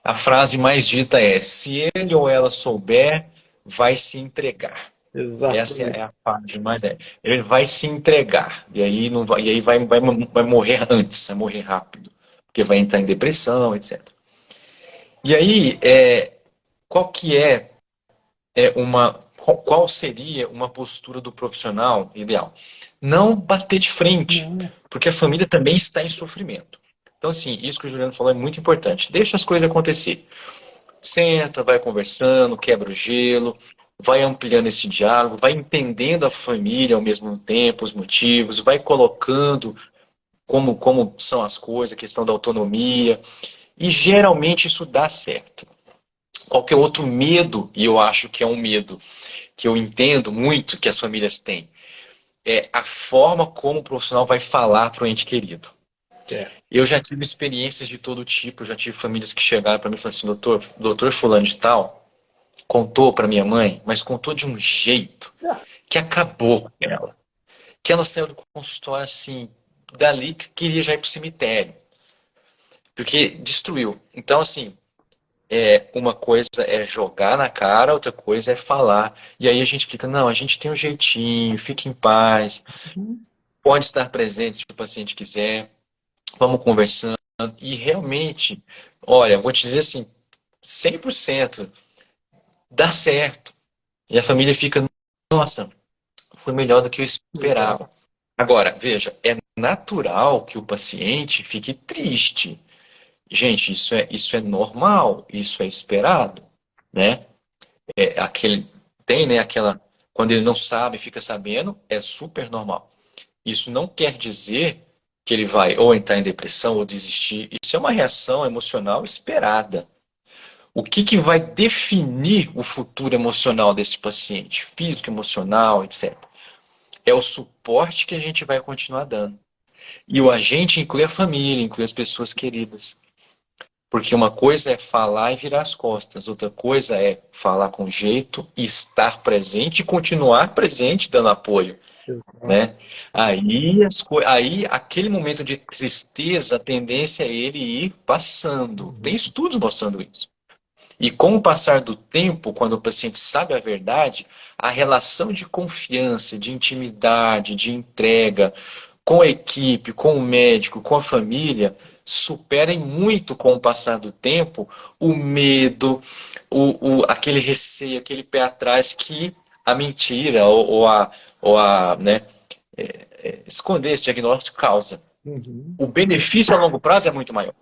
[SPEAKER 2] A frase mais dita é: se ele ou ela souber, vai se entregar. Essa é
[SPEAKER 1] Exatamente.
[SPEAKER 2] a frase mais Ele vai se entregar. E aí não vai, e aí vai morrer antes, vai morrer rápido, porque vai entrar em depressão, etc. E aí, qual que qual seria uma postura do profissional ideal? Não bater de frente,
[SPEAKER 1] Não,
[SPEAKER 2] porque a família também está em sofrimento. Então, assim, isso que o Juliano falou é muito importante. Deixa as coisas acontecer. Senta, vai conversando, quebra o gelo, vai ampliando esse diálogo, vai entendendo a família ao mesmo tempo, os motivos, vai colocando como são as coisas, a questão da autonomia, e geralmente isso dá certo. Qualquer outro medo, e eu acho que é um medo que eu entendo muito que as famílias têm, é a forma como o profissional vai falar para o ente querido.
[SPEAKER 1] é.
[SPEAKER 2] Eu já tive experiências de todo tipo, eu já tive famílias que chegaram para mim e falaram assim, doutor fulano de tal, contou para minha mãe, mas contou de um jeito que acabou com ela. Que ela saiu do consultório assim, dali que queria já ir para o cemitério. Porque destruiu. Então, assim, uma coisa é jogar na cara, outra coisa é falar. E aí a gente fica, não, a gente tem um jeitinho, fique em paz,
[SPEAKER 1] Uhum.
[SPEAKER 2] pode estar presente se o paciente quiser, vamos conversando. E realmente, olha, vou te dizer assim, 100% dá certo. E a família fica, nossa, foi melhor do que eu esperava.
[SPEAKER 1] Legal.
[SPEAKER 2] Agora, veja, é natural que o paciente fique triste. Gente, isso é normal, isso é esperado, né? Aquele tem, né, aquela quando ele não sabe, fica sabendo, é super normal. Isso não quer dizer que ele vai ou entrar em depressão ou desistir. Isso é uma reação emocional esperada. O que vai definir o futuro emocional desse paciente, físico, emocional, etc. É o suporte que a gente vai continuar dando. E o agente inclui a família, inclui as pessoas queridas. Porque uma coisa é falar e virar as costas, outra coisa é falar com jeito, estar presente e continuar presente dando apoio,
[SPEAKER 1] Exato.
[SPEAKER 2] né? Aí aquele momento de tristeza, a tendência é ele ir passando. Tem
[SPEAKER 1] Uhum.
[SPEAKER 2] estudos mostrando isso. E com o passar do tempo, quando o paciente sabe a verdade, a relação de confiança, de intimidade, de entrega com a equipe, com o médico, com a família, superem muito com o passar do tempo o medo, aquele receio, aquele pé atrás que a mentira né, esconder esse diagnóstico causa.
[SPEAKER 1] Uhum.
[SPEAKER 2] O benefício a longo prazo é muito maior.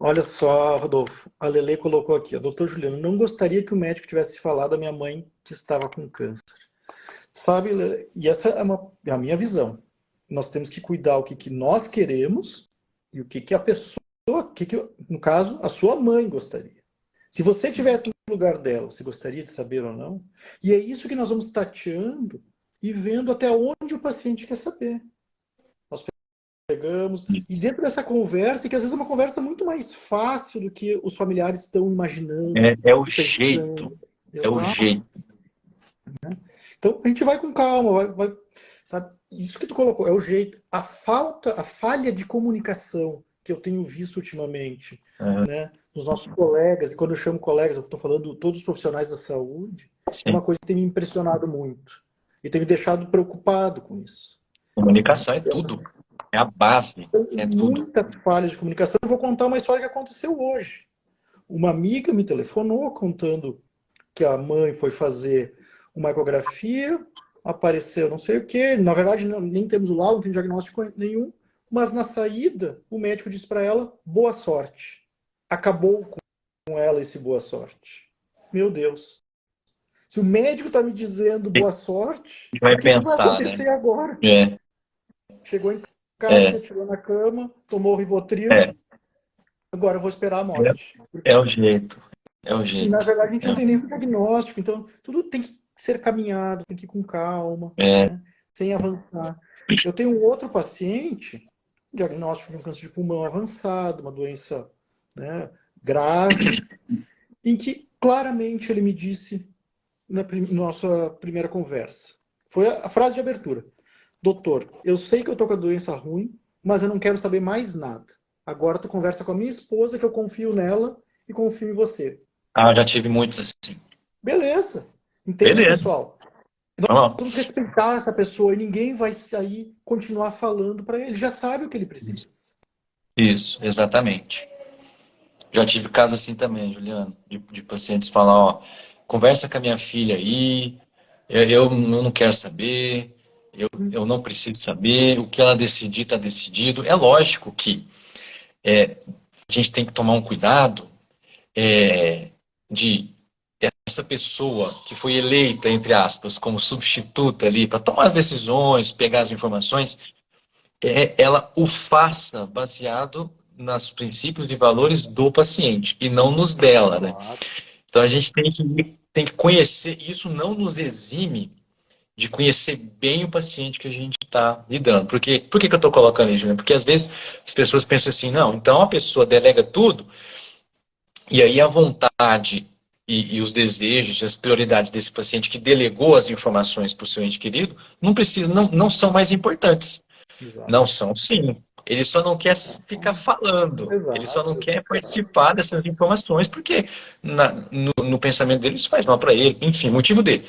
[SPEAKER 1] Olha só, Rodolfo, a Lele colocou aqui, doutor Juliano, não gostaria que o médico tivesse falado à minha mãe que estava com câncer. Sabe, Lele, e essa é a minha visão. Nós temos que cuidar o que nós queremos e o que a pessoa, no caso, a sua mãe gostaria. Se você estivesse no lugar dela, você gostaria de saber ou não? E é isso que nós vamos tateando e vendo até onde o paciente quer saber. Nós pegamos, e dentro dessa conversa, que às vezes é uma conversa muito mais fácil do que os familiares estão imaginando,
[SPEAKER 2] É o jeito,
[SPEAKER 1] pensando.
[SPEAKER 2] é o
[SPEAKER 1] Exato.
[SPEAKER 2] jeito.
[SPEAKER 1] Então a gente vai com calma, sabe? Isso que tu colocou é o jeito. A falha de comunicação que eu tenho visto ultimamente,
[SPEAKER 2] Uhum.
[SPEAKER 1] né? dos nossos colegas, e quando eu chamo colegas, eu estou falando de todos os profissionais da saúde, é
[SPEAKER 2] Sim.
[SPEAKER 1] uma coisa que tem me impressionado muito. E tem me deixado preocupado com isso. Né?
[SPEAKER 2] Comunicação é tudo. É a base.
[SPEAKER 1] Tem
[SPEAKER 2] É tudo.
[SPEAKER 1] muita falha de comunicação. Eu vou contar uma história que aconteceu hoje. Uma amiga me telefonou contando que a mãe foi fazer uma ecografia, apareceu não sei o quê, na verdade nem temos o laudo, não tem diagnóstico nenhum, mas na saída o médico disse para ela, boa sorte. Acabou com ela esse boa sorte. Meu Deus. Se o médico está me dizendo
[SPEAKER 2] O
[SPEAKER 1] boa sorte,
[SPEAKER 2] que
[SPEAKER 1] o
[SPEAKER 2] vai
[SPEAKER 1] que, que vai
[SPEAKER 2] pensar, né?
[SPEAKER 1] acontecer agora?
[SPEAKER 2] É,
[SPEAKER 1] Chegou em casa, se
[SPEAKER 2] é,
[SPEAKER 1] atirou na cama, tomou o Rivotril,
[SPEAKER 2] é.
[SPEAKER 1] agora eu vou esperar a morte.
[SPEAKER 2] É o jeito. É o
[SPEAKER 1] E, na
[SPEAKER 2] jeito.
[SPEAKER 1] verdade, a gente não tem nenhum diagnóstico, então tudo tem que ser caminhado, tem que ir com calma,
[SPEAKER 2] É,
[SPEAKER 1] né? Sem avançar. Eu tenho um outro paciente, diagnóstico de um câncer de pulmão avançado, uma doença, né, grave, em que claramente ele me disse na nossa primeira conversa. Foi a frase de abertura. Doutor, eu sei que eu tô com a doença ruim, mas eu não quero saber mais nada. Agora tu conversa com a minha esposa, que eu confio nela e confio em você.
[SPEAKER 2] ah, já tive muitos assim.
[SPEAKER 1] Beleza. Entende,
[SPEAKER 2] Beleza.
[SPEAKER 1] pessoal?
[SPEAKER 2] Vamos.
[SPEAKER 1] Vamos respeitar essa pessoa e ninguém vai sair continuar falando para ele. Já sabe o que ele precisa.
[SPEAKER 2] Isso, exatamente. Já tive casos assim também, Juliano, de pacientes falar, ó, conversa com a minha filha aí, eu não quero saber, eu não preciso saber, o que ela decidir está decidido. É lógico que a gente tem que tomar um cuidado de essa pessoa que foi eleita, entre aspas, como substituta ali para tomar as decisões, pegar as informações, ela o faça baseado nos princípios e valores do paciente e não nos dela, né?
[SPEAKER 1] Claro.
[SPEAKER 2] Então a gente tem que conhecer, isso não nos exime de conhecer bem o paciente que a gente está lidando. Por que eu estou colocando isso, né? Porque às vezes as pessoas pensam assim, não, então a pessoa delega tudo e aí a vontade e os desejos, as prioridades desse paciente que delegou as informações para o seu ente querido não precisam, não são mais importantes.
[SPEAKER 1] Exato.
[SPEAKER 2] Não são, sim. Ele só não quer ficar falando. Ele só não
[SPEAKER 1] Exato.
[SPEAKER 2] quer participar dessas informações, porque no pensamento dele isso faz mal para ele. Enfim, motivo dele.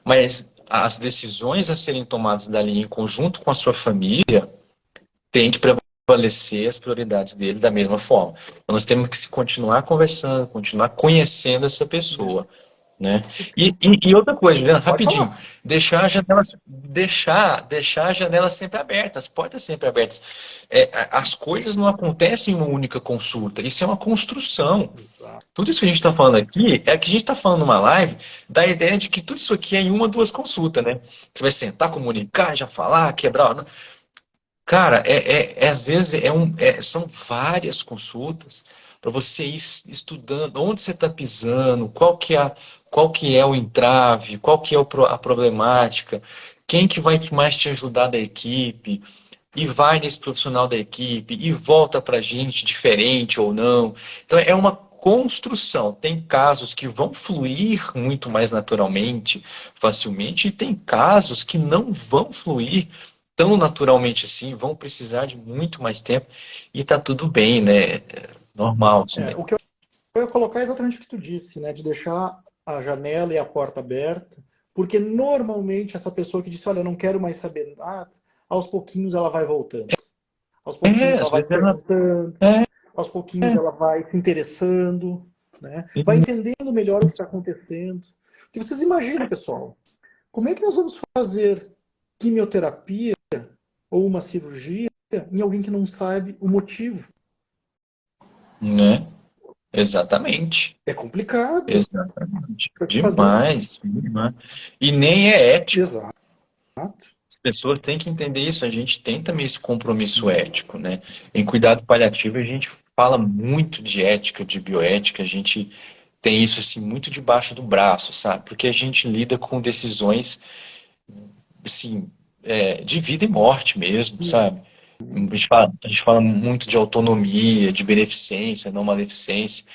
[SPEAKER 2] Mas as decisões a serem tomadas dali em conjunto com a sua família têm que prevalecer as prioridades dele da mesma forma. Então, nós temos que continuar conversando, continuar conhecendo essa pessoa. Né? E outra coisa, Juliana,
[SPEAKER 1] Pode
[SPEAKER 2] rapidinho,
[SPEAKER 1] falar.
[SPEAKER 2] deixar a janela sempre aberta, as portas sempre abertas. As coisas não acontecem em uma única consulta, isso é uma construção.
[SPEAKER 1] Exato.
[SPEAKER 2] Tudo isso que a gente está falando aqui é que a gente está falando numa live da ideia de que tudo isso aqui é em uma, duas consultas, né? Você vai sentar, comunicar, já falar, quebrar. Cara, às vezes são várias consultas para você ir estudando onde você está pisando, qual que é o entrave, qual que é a problemática, quem que vai mais te ajudar da equipe, e vai nesse profissional da equipe, e volta para a gente diferente ou não. Então é uma construção. Tem casos que vão fluir muito mais naturalmente, facilmente, e tem casos que não vão fluir tão naturalmente assim, vão precisar de muito mais tempo e tá tudo bem, né? Normal também.
[SPEAKER 1] O que eu ia colocar é exatamente o que tu disse, né? De deixar a janela e a porta aberta, porque normalmente essa pessoa que disse, olha, eu não quero mais saber nada, aos pouquinhos ela vai voltando. Aos pouquinhos ela
[SPEAKER 2] Às
[SPEAKER 1] vai
[SPEAKER 2] vezes ela.
[SPEAKER 1] perguntando,
[SPEAKER 2] É,
[SPEAKER 1] aos pouquinhos ela vai se interessando, né? Vai entendendo melhor o que está acontecendo. Porque vocês imaginam, pessoal, como é que nós vamos fazer quimioterapia ou uma cirurgia em alguém que não sabe o motivo?
[SPEAKER 2] né? Exatamente.
[SPEAKER 1] É complicado.
[SPEAKER 2] Exatamente.
[SPEAKER 1] Tem que fazer.
[SPEAKER 2] Demais, demais. E nem é ético.
[SPEAKER 1] Exato.
[SPEAKER 2] As pessoas têm que entender isso. A gente tem também esse compromisso ético, né? Em cuidado paliativo, a gente fala muito de ética, de bioética. A gente tem isso assim muito debaixo do braço, sabe? Porque a gente lida com decisões assim, de vida e morte mesmo, sabe? A gente fala muito de autonomia, de beneficência, não maleficência.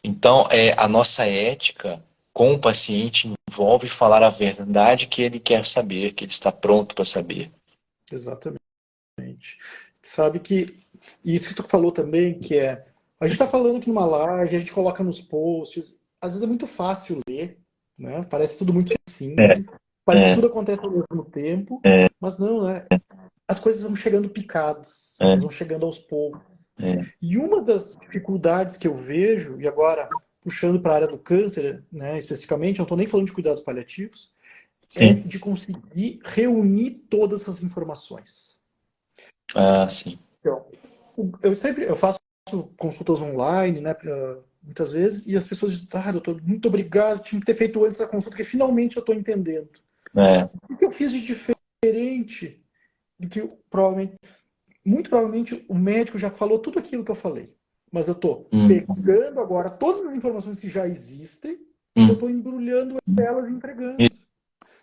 [SPEAKER 2] Então, a nossa ética com o paciente envolve falar a verdade que ele quer saber, que ele está pronto para saber.
[SPEAKER 1] Exatamente. Sabe que isso que tu falou também, que é A gente está falando aqui numa live, a gente coloca nos posts, às vezes é muito fácil ler, né? Parece tudo muito
[SPEAKER 2] É,
[SPEAKER 1] simples, parece que
[SPEAKER 2] é,
[SPEAKER 1] tudo acontece ao mesmo tempo,
[SPEAKER 2] é,
[SPEAKER 1] mas não, né? As coisas vão chegando picadas,
[SPEAKER 2] é,
[SPEAKER 1] elas vão chegando aos poucos.
[SPEAKER 2] é.
[SPEAKER 1] E uma das dificuldades que eu vejo, e agora puxando para a área do câncer, né, especificamente, não estou nem falando de cuidados paliativos, é
[SPEAKER 2] Sim.
[SPEAKER 1] de conseguir reunir todas essas informações.
[SPEAKER 2] Ah, sim.
[SPEAKER 1] Então, eu faço consultas online, né, muitas vezes, e as pessoas dizem, doutor, muito obrigado, tinha que ter feito antes da consulta, porque finalmente eu estou entendendo.
[SPEAKER 2] É,
[SPEAKER 1] O que eu fiz de diferente do que provavelmente, muito provavelmente o médico já falou tudo aquilo que eu falei. Mas eu estou
[SPEAKER 2] hum,
[SPEAKER 1] pegando agora todas as informações que já existem e eu
[SPEAKER 2] hum,
[SPEAKER 1] estou embrulhando elas e entregando.
[SPEAKER 2] i-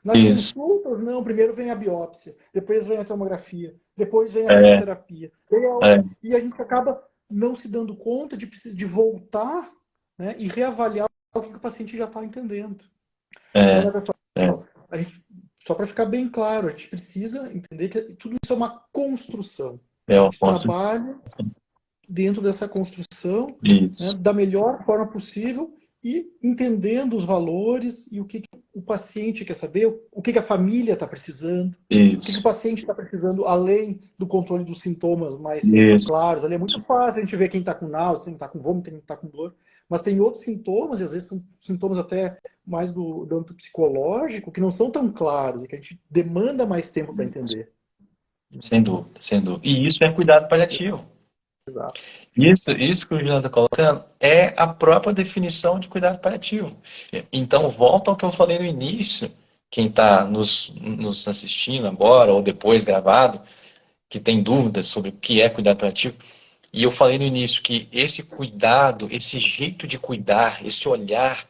[SPEAKER 1] Nas
[SPEAKER 2] isso.
[SPEAKER 1] consultas, não, primeiro vem a biópsia, depois vem a tomografia, depois vem a
[SPEAKER 2] É,
[SPEAKER 1] quimioterapia.
[SPEAKER 2] é,
[SPEAKER 1] E a gente acaba não se dando conta de precisar de voltar, né, e reavaliar o que o paciente já está entendendo. Então,
[SPEAKER 2] é,
[SPEAKER 1] né, pessoal,
[SPEAKER 2] é,
[SPEAKER 1] a gente, só para ficar bem claro, a gente precisa entender que tudo isso é uma construção. A
[SPEAKER 2] é o
[SPEAKER 1] gente
[SPEAKER 2] ponto.
[SPEAKER 1] trabalha dentro dessa construção, né,
[SPEAKER 2] Isso,
[SPEAKER 1] da melhor forma possível e entendendo os valores e o que o paciente quer saber, o que a família está precisando, o que o
[SPEAKER 2] isso,
[SPEAKER 1] paciente está precisando, além do controle dos sintomas mais
[SPEAKER 2] isso.
[SPEAKER 1] claros. Ali é muito fácil a gente ver quem está com náusea, quem está com vômito, quem está com dor, mas tem outros sintomas, e às vezes são sintomas até mais do âmbito psicológico, que não são tão claros e que a gente demanda mais tempo para entender.
[SPEAKER 2] Sem dúvida, sem dúvida. E isso é cuidado paliativo.
[SPEAKER 1] Exato.
[SPEAKER 2] Isso que o Juliano está colocando é a própria definição de cuidado paliativo. Então, volta ao que eu falei no início, quem está nos assistindo agora ou depois gravado, que tem dúvidas sobre o que é cuidado paliativo, e eu falei no início que esse cuidado, esse jeito de cuidar, esse olhar,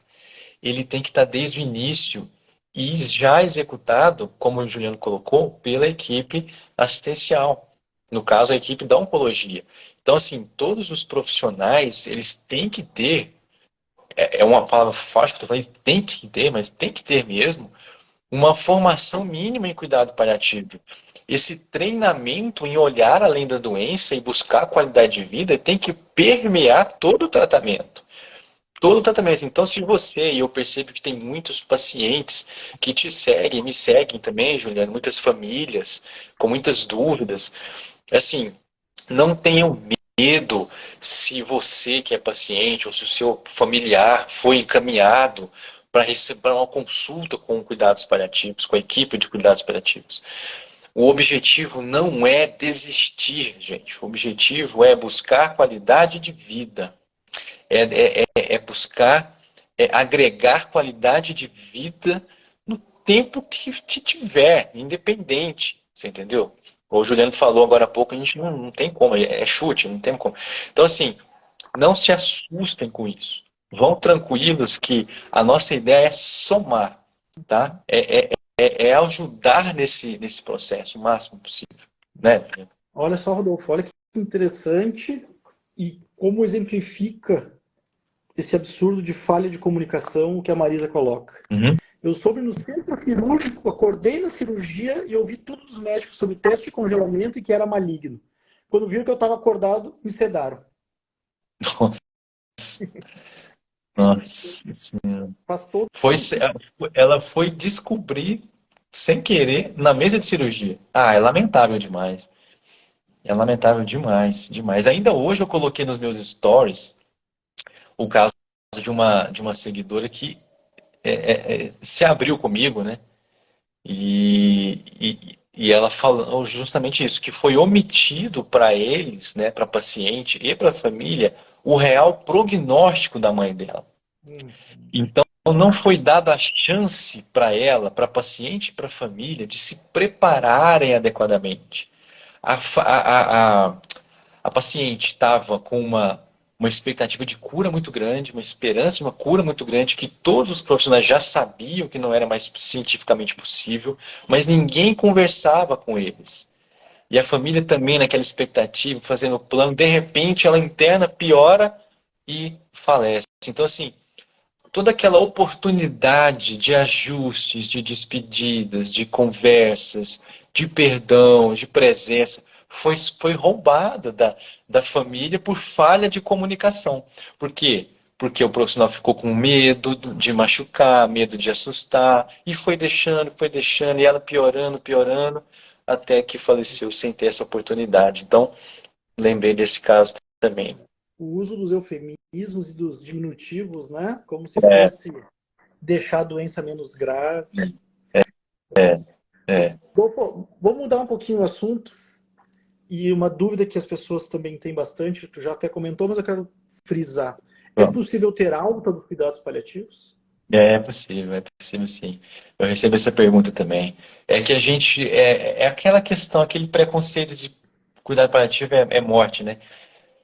[SPEAKER 2] ele tem que estar desde o início e já executado, como o Juliano colocou, pela equipe assistencial. No caso, a equipe da oncologia. Então, assim, todos os profissionais, eles têm que ter, é uma palavra forte que eu estou falando, tem que ter, mas tem que ter mesmo, uma formação mínima em cuidado paliativo. Esse treinamento em olhar além da doença e buscar qualidade de vida tem que permear todo o tratamento. Todo o tratamento. Então, se você, e eu percebo que tem muitos pacientes que te seguem, me seguem também, Juliano, muitas famílias com muitas dúvidas, assim, não tenham medo se você que é paciente ou se o seu familiar foi encaminhado para receber uma consulta com cuidados paliativos, com a equipe de cuidados paliativos. O objetivo não é desistir, gente. O objetivo é buscar qualidade de vida. É buscar agregar qualidade de vida no tempo que tiver, independente. Você entendeu? O Juliano falou agora há pouco, a gente não tem como, é chute, não tem como. Então, assim, não se assustem com isso. Vão tranquilos que a nossa ideia é somar, tá? É ajudar nesse processo o máximo possível, né?
[SPEAKER 1] Olha só, Rodolfo, olha que interessante e como exemplifica esse absurdo de falha de comunicação que a Marisa coloca.
[SPEAKER 2] Uhum.
[SPEAKER 1] Eu soube no centro cirúrgico, acordei na cirurgia e ouvi tudo dos médicos sobre teste de congelamento e que era maligno. Quando viram que eu estava acordado, me sedaram.
[SPEAKER 2] Nossa, nossa senhora.
[SPEAKER 1] Faz todo
[SPEAKER 2] Foi,
[SPEAKER 1] sentido.
[SPEAKER 2] ela foi descobrir, sem querer, na mesa de cirurgia. Ah, é lamentável demais. É lamentável demais, demais. Ainda hoje eu coloquei nos meus stories o caso de uma seguidora que se abriu comigo, né? E ela falou justamente isso, que foi omitido para eles, né, para paciente e para a família, o real prognóstico da mãe dela.
[SPEAKER 1] Hum.
[SPEAKER 2] Então, não foi dada a chance para ela, para a paciente e para a família, de se prepararem adequadamente. A paciente estava com uma expectativa de cura muito grande, uma esperança de uma cura muito grande, que todos os profissionais já sabiam que não era mais cientificamente possível, mas ninguém conversava com eles. E a família também naquela expectativa, fazendo o plano, de repente ela interna, piora e falece. Então, assim, toda aquela oportunidade de ajustes, de despedidas, de conversas, de perdão, de presença, foi roubada da família por falha de comunicação. Por quê? Porque o profissional ficou com medo de machucar, medo de assustar, e foi deixando, e ela piorando, piorando, até que faleceu sem ter essa oportunidade. Então, lembrei desse caso também.
[SPEAKER 1] O uso dos eufemismos e dos diminutivos, né? Como se
[SPEAKER 2] É,
[SPEAKER 1] fosse deixar a doença menos grave.
[SPEAKER 2] é, é.
[SPEAKER 1] Vou mudar um pouquinho o assunto. E uma dúvida que as pessoas também têm bastante, tu já até comentou, mas eu quero frisar. É
[SPEAKER 2] Vamos.
[SPEAKER 1] possível ter alta dos cuidados paliativos?
[SPEAKER 2] É possível sim. Eu recebo essa pergunta também. É que a gente, é aquela questão, aquele preconceito de cuidado paliativo é morte, né?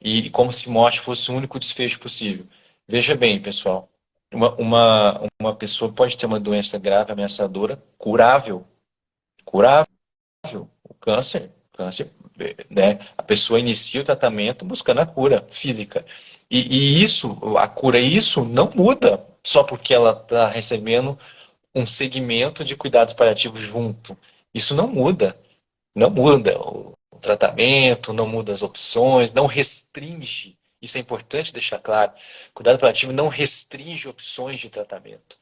[SPEAKER 2] E como se morte fosse o único desfecho possível. Veja bem, pessoal, uma pessoa pode ter uma doença grave, ameaçadora, curável, curável, câncer, né? A pessoa inicia o tratamento buscando a cura física. E isso, a cura, isso não muda só porque ela está recebendo um segmento de cuidados paliativos junto. Isso não muda. Não muda o tratamento, não muda as opções, não restringe. Isso é importante deixar claro. Cuidado paliativo não restringe opções de tratamento.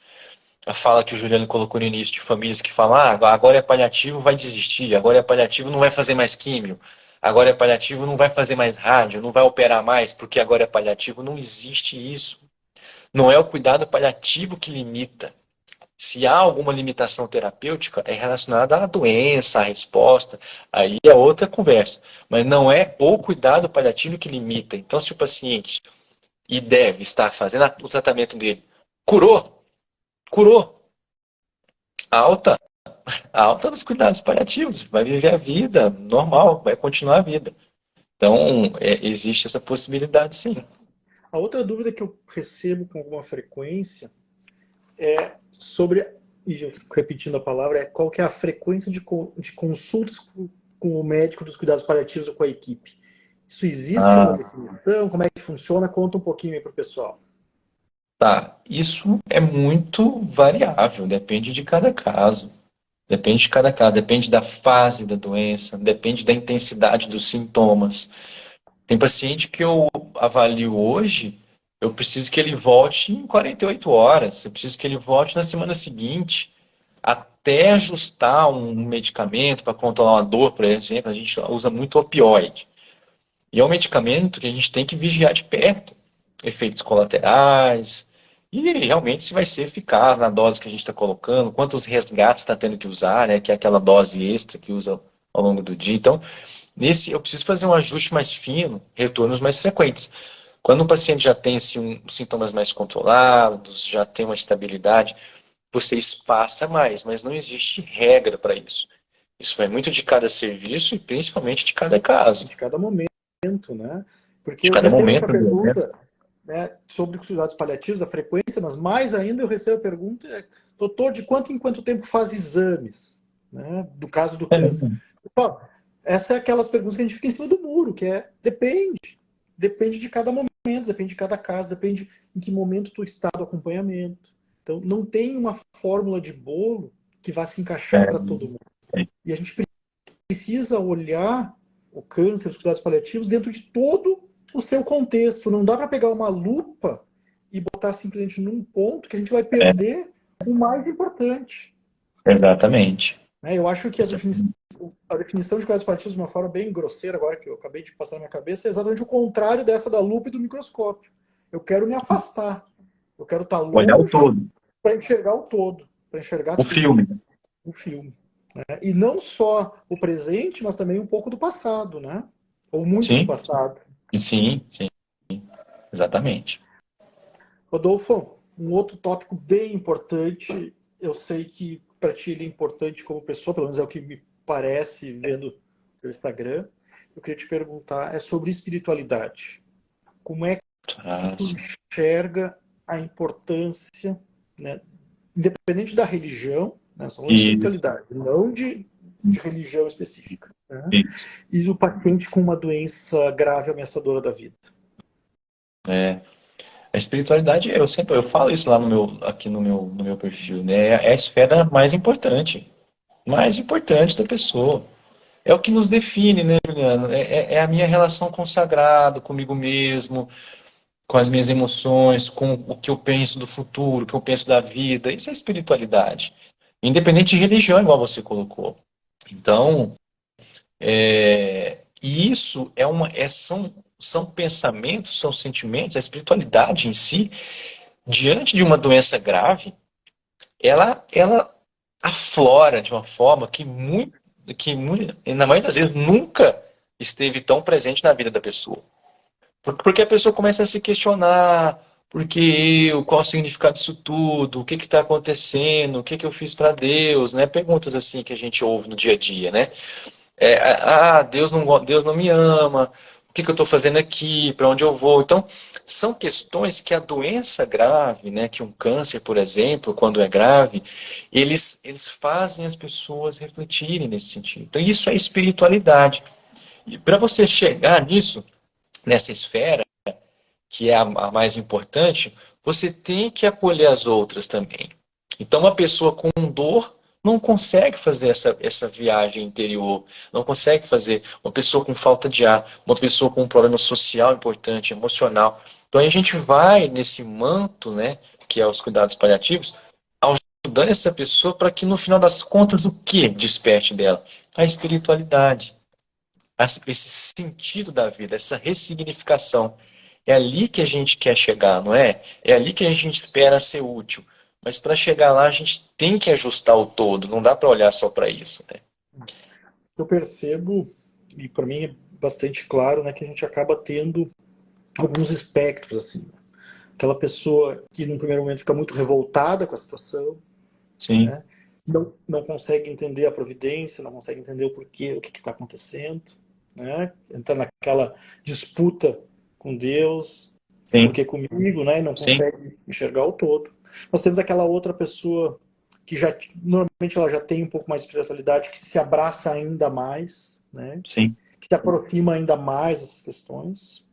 [SPEAKER 2] A fala que o Juliano colocou no início de famílias que falam, agora é paliativo, vai desistir, agora é paliativo, não vai fazer mais químio, agora é paliativo, não vai fazer mais rádio, não vai operar mais, porque agora é paliativo. Não existe isso. Não é o cuidado paliativo que limita. Se há alguma limitação terapêutica, é relacionada à doença, à resposta, aí é outra conversa. Mas não é o cuidado paliativo que limita. Então, se o paciente e deve estar fazendo o tratamento dele, curou, alta, alta dos cuidados paliativos, vai viver a vida normal, vai continuar a vida. Então, existe essa possibilidade, sim.
[SPEAKER 1] A outra dúvida que eu recebo com alguma frequência é sobre, e repetindo a palavra, é qual que é a frequência de consultas com o médico dos cuidados paliativos ou com a equipe. Isso existe uma
[SPEAKER 2] Ah,
[SPEAKER 1] definição? Como é que funciona? Conta um pouquinho aí para o pessoal.
[SPEAKER 2] tá. Isso é muito variável, depende de cada caso. Depende de cada caso, depende da fase da doença, depende da intensidade dos sintomas. Tem paciente que eu avalio hoje, eu preciso que ele volte em 48 horas, eu preciso que ele volte na semana seguinte, até ajustar um medicamento para controlar uma dor, por exemplo, a gente usa muito opioide. E é um medicamento que a gente tem que vigiar de perto, efeitos colaterais, e realmente se vai ser eficaz na dose que a gente está colocando, quantos resgates está tendo que usar, né, que é aquela dose extra que usa ao longo do dia. Então, nesse eu preciso fazer um ajuste mais fino, retornos mais frequentes. Quando o paciente já tem assim, sintomas mais controlados, já tem uma estabilidade, você espaça mais, mas não existe regra para isso. Isso vai muito de cada serviço e principalmente de cada caso,
[SPEAKER 1] De cada momento, né? Porque
[SPEAKER 2] de
[SPEAKER 1] eu
[SPEAKER 2] cada
[SPEAKER 1] recebo essa
[SPEAKER 2] momento da doença.
[SPEAKER 1] pergunta, né, sobre os cuidados paliativos, a frequência, mas mais ainda eu recebo a pergunta, doutor, de quanto em quanto tempo faz exames? Né, do caso do câncer. Bom, essa é aquelas perguntas que a gente fica em cima do muro, que é, depende. Depende de cada momento, depende de cada caso, depende em que momento tu está do acompanhamento. Então, não tem uma fórmula de bolo que vá se encaixar para todo mundo. E a gente precisa olhar o câncer, os cuidados paliativos, dentro de todo o seu contexto. Não dá para pegar uma lupa e botar simplesmente num ponto que a gente vai
[SPEAKER 2] É,
[SPEAKER 1] perder o mais importante.
[SPEAKER 2] exatamente.
[SPEAKER 1] Né? Eu acho que a definição de cuidados paliativos, de uma forma bem grosseira, agora que eu acabei de passar na minha cabeça, é exatamente o contrário dessa da lupa e do microscópio. Eu quero me afastar. Eu quero estar
[SPEAKER 2] Olhar o
[SPEAKER 1] longe
[SPEAKER 2] todo,
[SPEAKER 1] para enxergar o todo, para enxergar
[SPEAKER 2] o
[SPEAKER 1] tudo,
[SPEAKER 2] filme.
[SPEAKER 1] o filme. Né? E não só o presente, mas também um pouco do passado, né? Ou muito do
[SPEAKER 2] Sim,
[SPEAKER 1] passado.
[SPEAKER 2] sim, sim, exatamente.
[SPEAKER 1] Rodolfo, um outro tópico bem importante, eu sei que para ti ele é importante como pessoa, pelo menos é o que me parece vendo o teu Instagram. Eu queria te perguntar, é sobre espiritualidade. Como é que
[SPEAKER 2] Ah,
[SPEAKER 1] tu
[SPEAKER 2] sim.
[SPEAKER 1] enxerga a importância, né, independente da religião, né, só falando de
[SPEAKER 2] Isso,
[SPEAKER 1] espiritualidade, não de religião específica, né,
[SPEAKER 2] isso.
[SPEAKER 1] e o paciente com uma doença grave ameaçadora da vida?
[SPEAKER 2] É. A espiritualidade, eu falo isso lá aqui no meu perfil, né? É a esfera mais importante da pessoa. é o que nos define, né, Juliano? É a minha relação com o sagrado, comigo mesmo, com as minhas emoções, com o que eu penso do futuro, o que eu penso da vida. Isso é espiritualidade. Independente de religião, igual você colocou. Então, e isso são pensamentos, são sentimentos, a espiritualidade em si, diante de uma doença grave, ela aflora de uma forma na maioria das vezes, nunca esteve tão presente na vida da pessoa. Porque a pessoa começa a se questionar, porque eu, qual o significado disso tudo, o que está acontecendo, o que, que eu fiz para Deus, né? Perguntas assim que a gente ouve no dia a dia, né? Deus não me ama, o que, que eu estou fazendo aqui, para onde eu vou? Então, são questões que a doença grave, né, que um câncer, por exemplo, quando é grave, eles fazem as pessoas refletirem nesse sentido. Então, isso é espiritualidade. E para você chegar nisso, nessa esfera, que é a mais importante, você tem que acolher as outras também. Então, uma pessoa com dor não consegue fazer essa viagem interior, não consegue fazer. Uma pessoa com falta de ar, uma pessoa com um problema social importante, emocional. Então, a gente vai nesse manto, né, que é os cuidados paliativos, ajudando essa pessoa para que, no final das contas, o que desperte dela? A espiritualidade, esse sentido da vida, essa ressignificação. É ali que a gente quer chegar, não é? É ali que a gente espera ser útil. Mas para chegar lá, a gente tem que ajustar o todo, não dá para olhar só para isso, né?
[SPEAKER 1] Eu percebo, e para mim é bastante claro, né, que a gente acaba tendo alguns espectros, assim. Aquela pessoa que, num primeiro momento, fica muito revoltada com a situação,
[SPEAKER 2] Sim,
[SPEAKER 1] né? Não consegue entender a providência, não consegue entender o porquê, o que está acontecendo, né? Entra naquela disputa com Deus,
[SPEAKER 2] sim,
[SPEAKER 1] porque comigo, né? E não
[SPEAKER 2] sim,
[SPEAKER 1] consegue enxergar o todo. Nós temos aquela outra pessoa que já normalmente ela já tem um pouco mais de espiritualidade, que se abraça ainda mais, né?
[SPEAKER 2] sim.
[SPEAKER 1] Que se aproxima ainda mais dessas questões.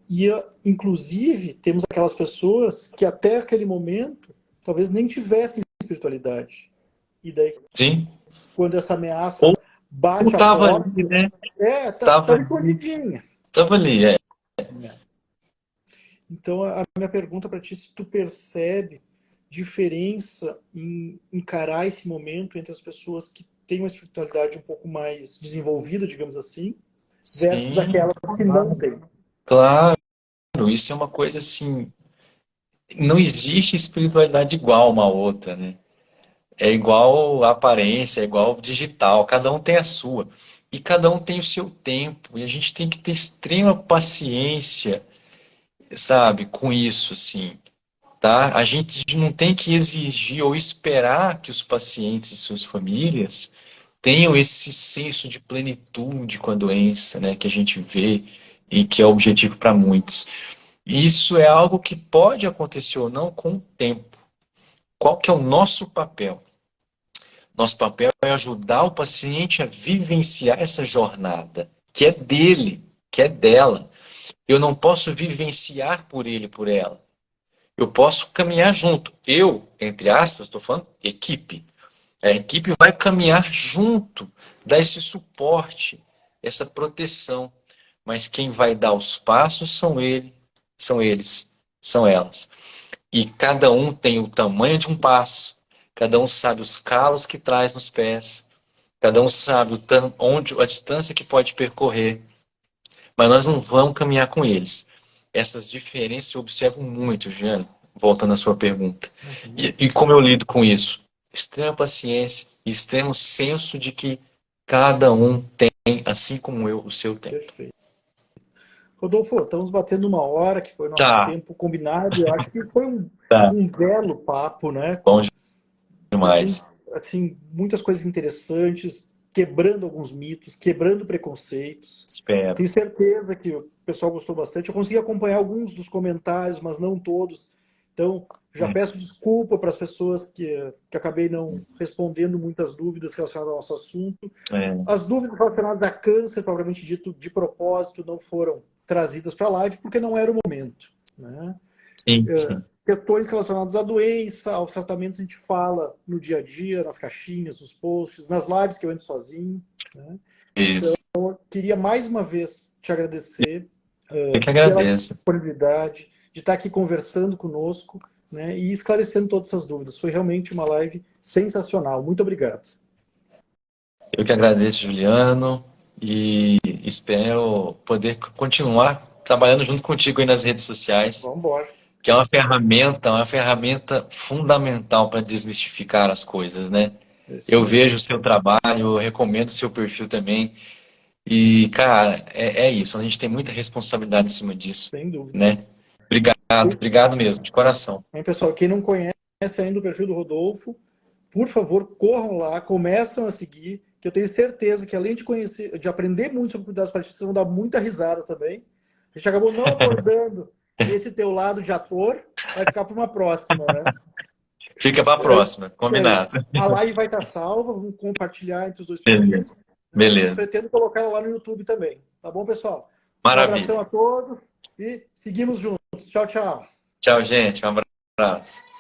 [SPEAKER 1] E, inclusive, temos aquelas pessoas que até aquele momento talvez nem tivessem espiritualidade. E daí,
[SPEAKER 2] Sim.
[SPEAKER 1] quando essa ameaça
[SPEAKER 2] Ou
[SPEAKER 1] bate a
[SPEAKER 2] estava
[SPEAKER 1] porta,
[SPEAKER 2] ali, né?
[SPEAKER 1] tá
[SPEAKER 2] Estava ali,
[SPEAKER 1] escondidinha.
[SPEAKER 2] estava ali, é.
[SPEAKER 1] Então, a minha pergunta para ti é se tu percebe diferença em encarar esse momento entre as pessoas que têm uma espiritualidade um pouco mais desenvolvida, digamos assim, versus
[SPEAKER 2] Sim,
[SPEAKER 1] aquelas que não têm.
[SPEAKER 2] claro. Isso é uma coisa assim. Não existe espiritualidade igual uma outra, né? É igual a aparência, é igual digital, cada um tem a sua. E cada um tem o seu tempo. E a gente tem que ter extrema paciência, sabe, com isso, assim, tá? A gente não tem que exigir ou esperar que os pacientes e suas famílias tenham esse senso de plenitude com a doença, né, que a gente vê e que é objetivo para muitos. Isso é algo que pode acontecer ou não com o tempo. Qual que é o nosso papel? Nosso papel é ajudar o paciente a vivenciar essa jornada, que é dele, que é dela. Eu não posso vivenciar por ele, por ela. Eu posso caminhar junto. Eu, entre aspas, estou falando equipe. A equipe vai caminhar junto, dar esse suporte, essa proteção. Mas quem vai dar os passos são eles, são elas. E cada um tem o tamanho de um passo, cada um sabe os calos que traz nos pés, cada um sabe onde a distância que pode percorrer, mas nós não vamos caminhar com eles. Essas diferenças eu observo muito, Jean, voltando à sua pergunta.
[SPEAKER 1] Uhum.
[SPEAKER 2] E como eu lido com isso? Extrema paciência e extremo senso de que cada um tem, assim como eu, o seu tempo.
[SPEAKER 1] Perfeito. Rodolfo, estamos batendo uma hora, que foi o nosso
[SPEAKER 2] Tá,
[SPEAKER 1] tempo combinado. Eu acho que foi
[SPEAKER 2] tá.
[SPEAKER 1] um belo papo, né?
[SPEAKER 2] Bom
[SPEAKER 1] Com
[SPEAKER 2] demais.
[SPEAKER 1] assim, muitas coisas interessantes, quebrando alguns mitos, quebrando preconceitos.
[SPEAKER 2] Espero.
[SPEAKER 1] Tenho certeza que o pessoal gostou bastante. Eu consegui acompanhar alguns dos comentários, mas não todos. Então, já
[SPEAKER 2] Hum,
[SPEAKER 1] peço desculpa para as pessoas que acabei não respondendo muitas dúvidas relacionadas ao nosso assunto.
[SPEAKER 2] é,
[SPEAKER 1] As dúvidas relacionadas a câncer, propriamente dito, de propósito, não foram trazidas para a live porque não era o momento, né?
[SPEAKER 2] sim, sim.
[SPEAKER 1] Questões relacionadas à doença, aos tratamentos, a gente fala no dia a dia, nas caixinhas, nos posts, nas lives que eu entro sozinho.
[SPEAKER 2] Isso.
[SPEAKER 1] Queria mais uma vez te agradecer
[SPEAKER 2] Eu que
[SPEAKER 1] pela
[SPEAKER 2] agradeço.
[SPEAKER 1] disponibilidade de estar aqui conversando conosco, né, e esclarecendo todas essas dúvidas. Foi realmente uma live sensacional. Muito obrigado.
[SPEAKER 2] Eu que agradeço, Juliano, e espero poder continuar trabalhando junto contigo aí nas redes sociais,
[SPEAKER 1] Vamos embora.
[SPEAKER 2] que é uma ferramenta fundamental para desmistificar as coisas, né?
[SPEAKER 1] É isso
[SPEAKER 2] Eu
[SPEAKER 1] aí.
[SPEAKER 2] vejo o seu trabalho, eu recomendo o seu perfil também, e, cara, é isso, a gente tem muita responsabilidade em cima disso,
[SPEAKER 1] Sem dúvida.
[SPEAKER 2] né? Obrigado mesmo, de coração.
[SPEAKER 1] Hein, pessoal, quem não conhece ainda o perfil do Rodolfo, por favor, corram lá, começam a seguir, que eu tenho certeza que além de conhecer, de aprender muito sobre cuidados paliativos, vocês vão dar muita risada também. A gente acabou não abordando esse teu lado de ator, vai ficar para uma próxima, né?
[SPEAKER 2] Fica para a próxima, combinado.
[SPEAKER 1] A live vai estar salva, vamos compartilhar entre os dois perfis,
[SPEAKER 2] Beleza,
[SPEAKER 1] né? E
[SPEAKER 2] beleza.
[SPEAKER 1] pretendo colocar ela lá no YouTube também. Tá bom, pessoal? Um abração
[SPEAKER 2] Maravilha.
[SPEAKER 1] a todos e seguimos juntos. Tchau, tchau.
[SPEAKER 2] Tchau, gente. Um abraço.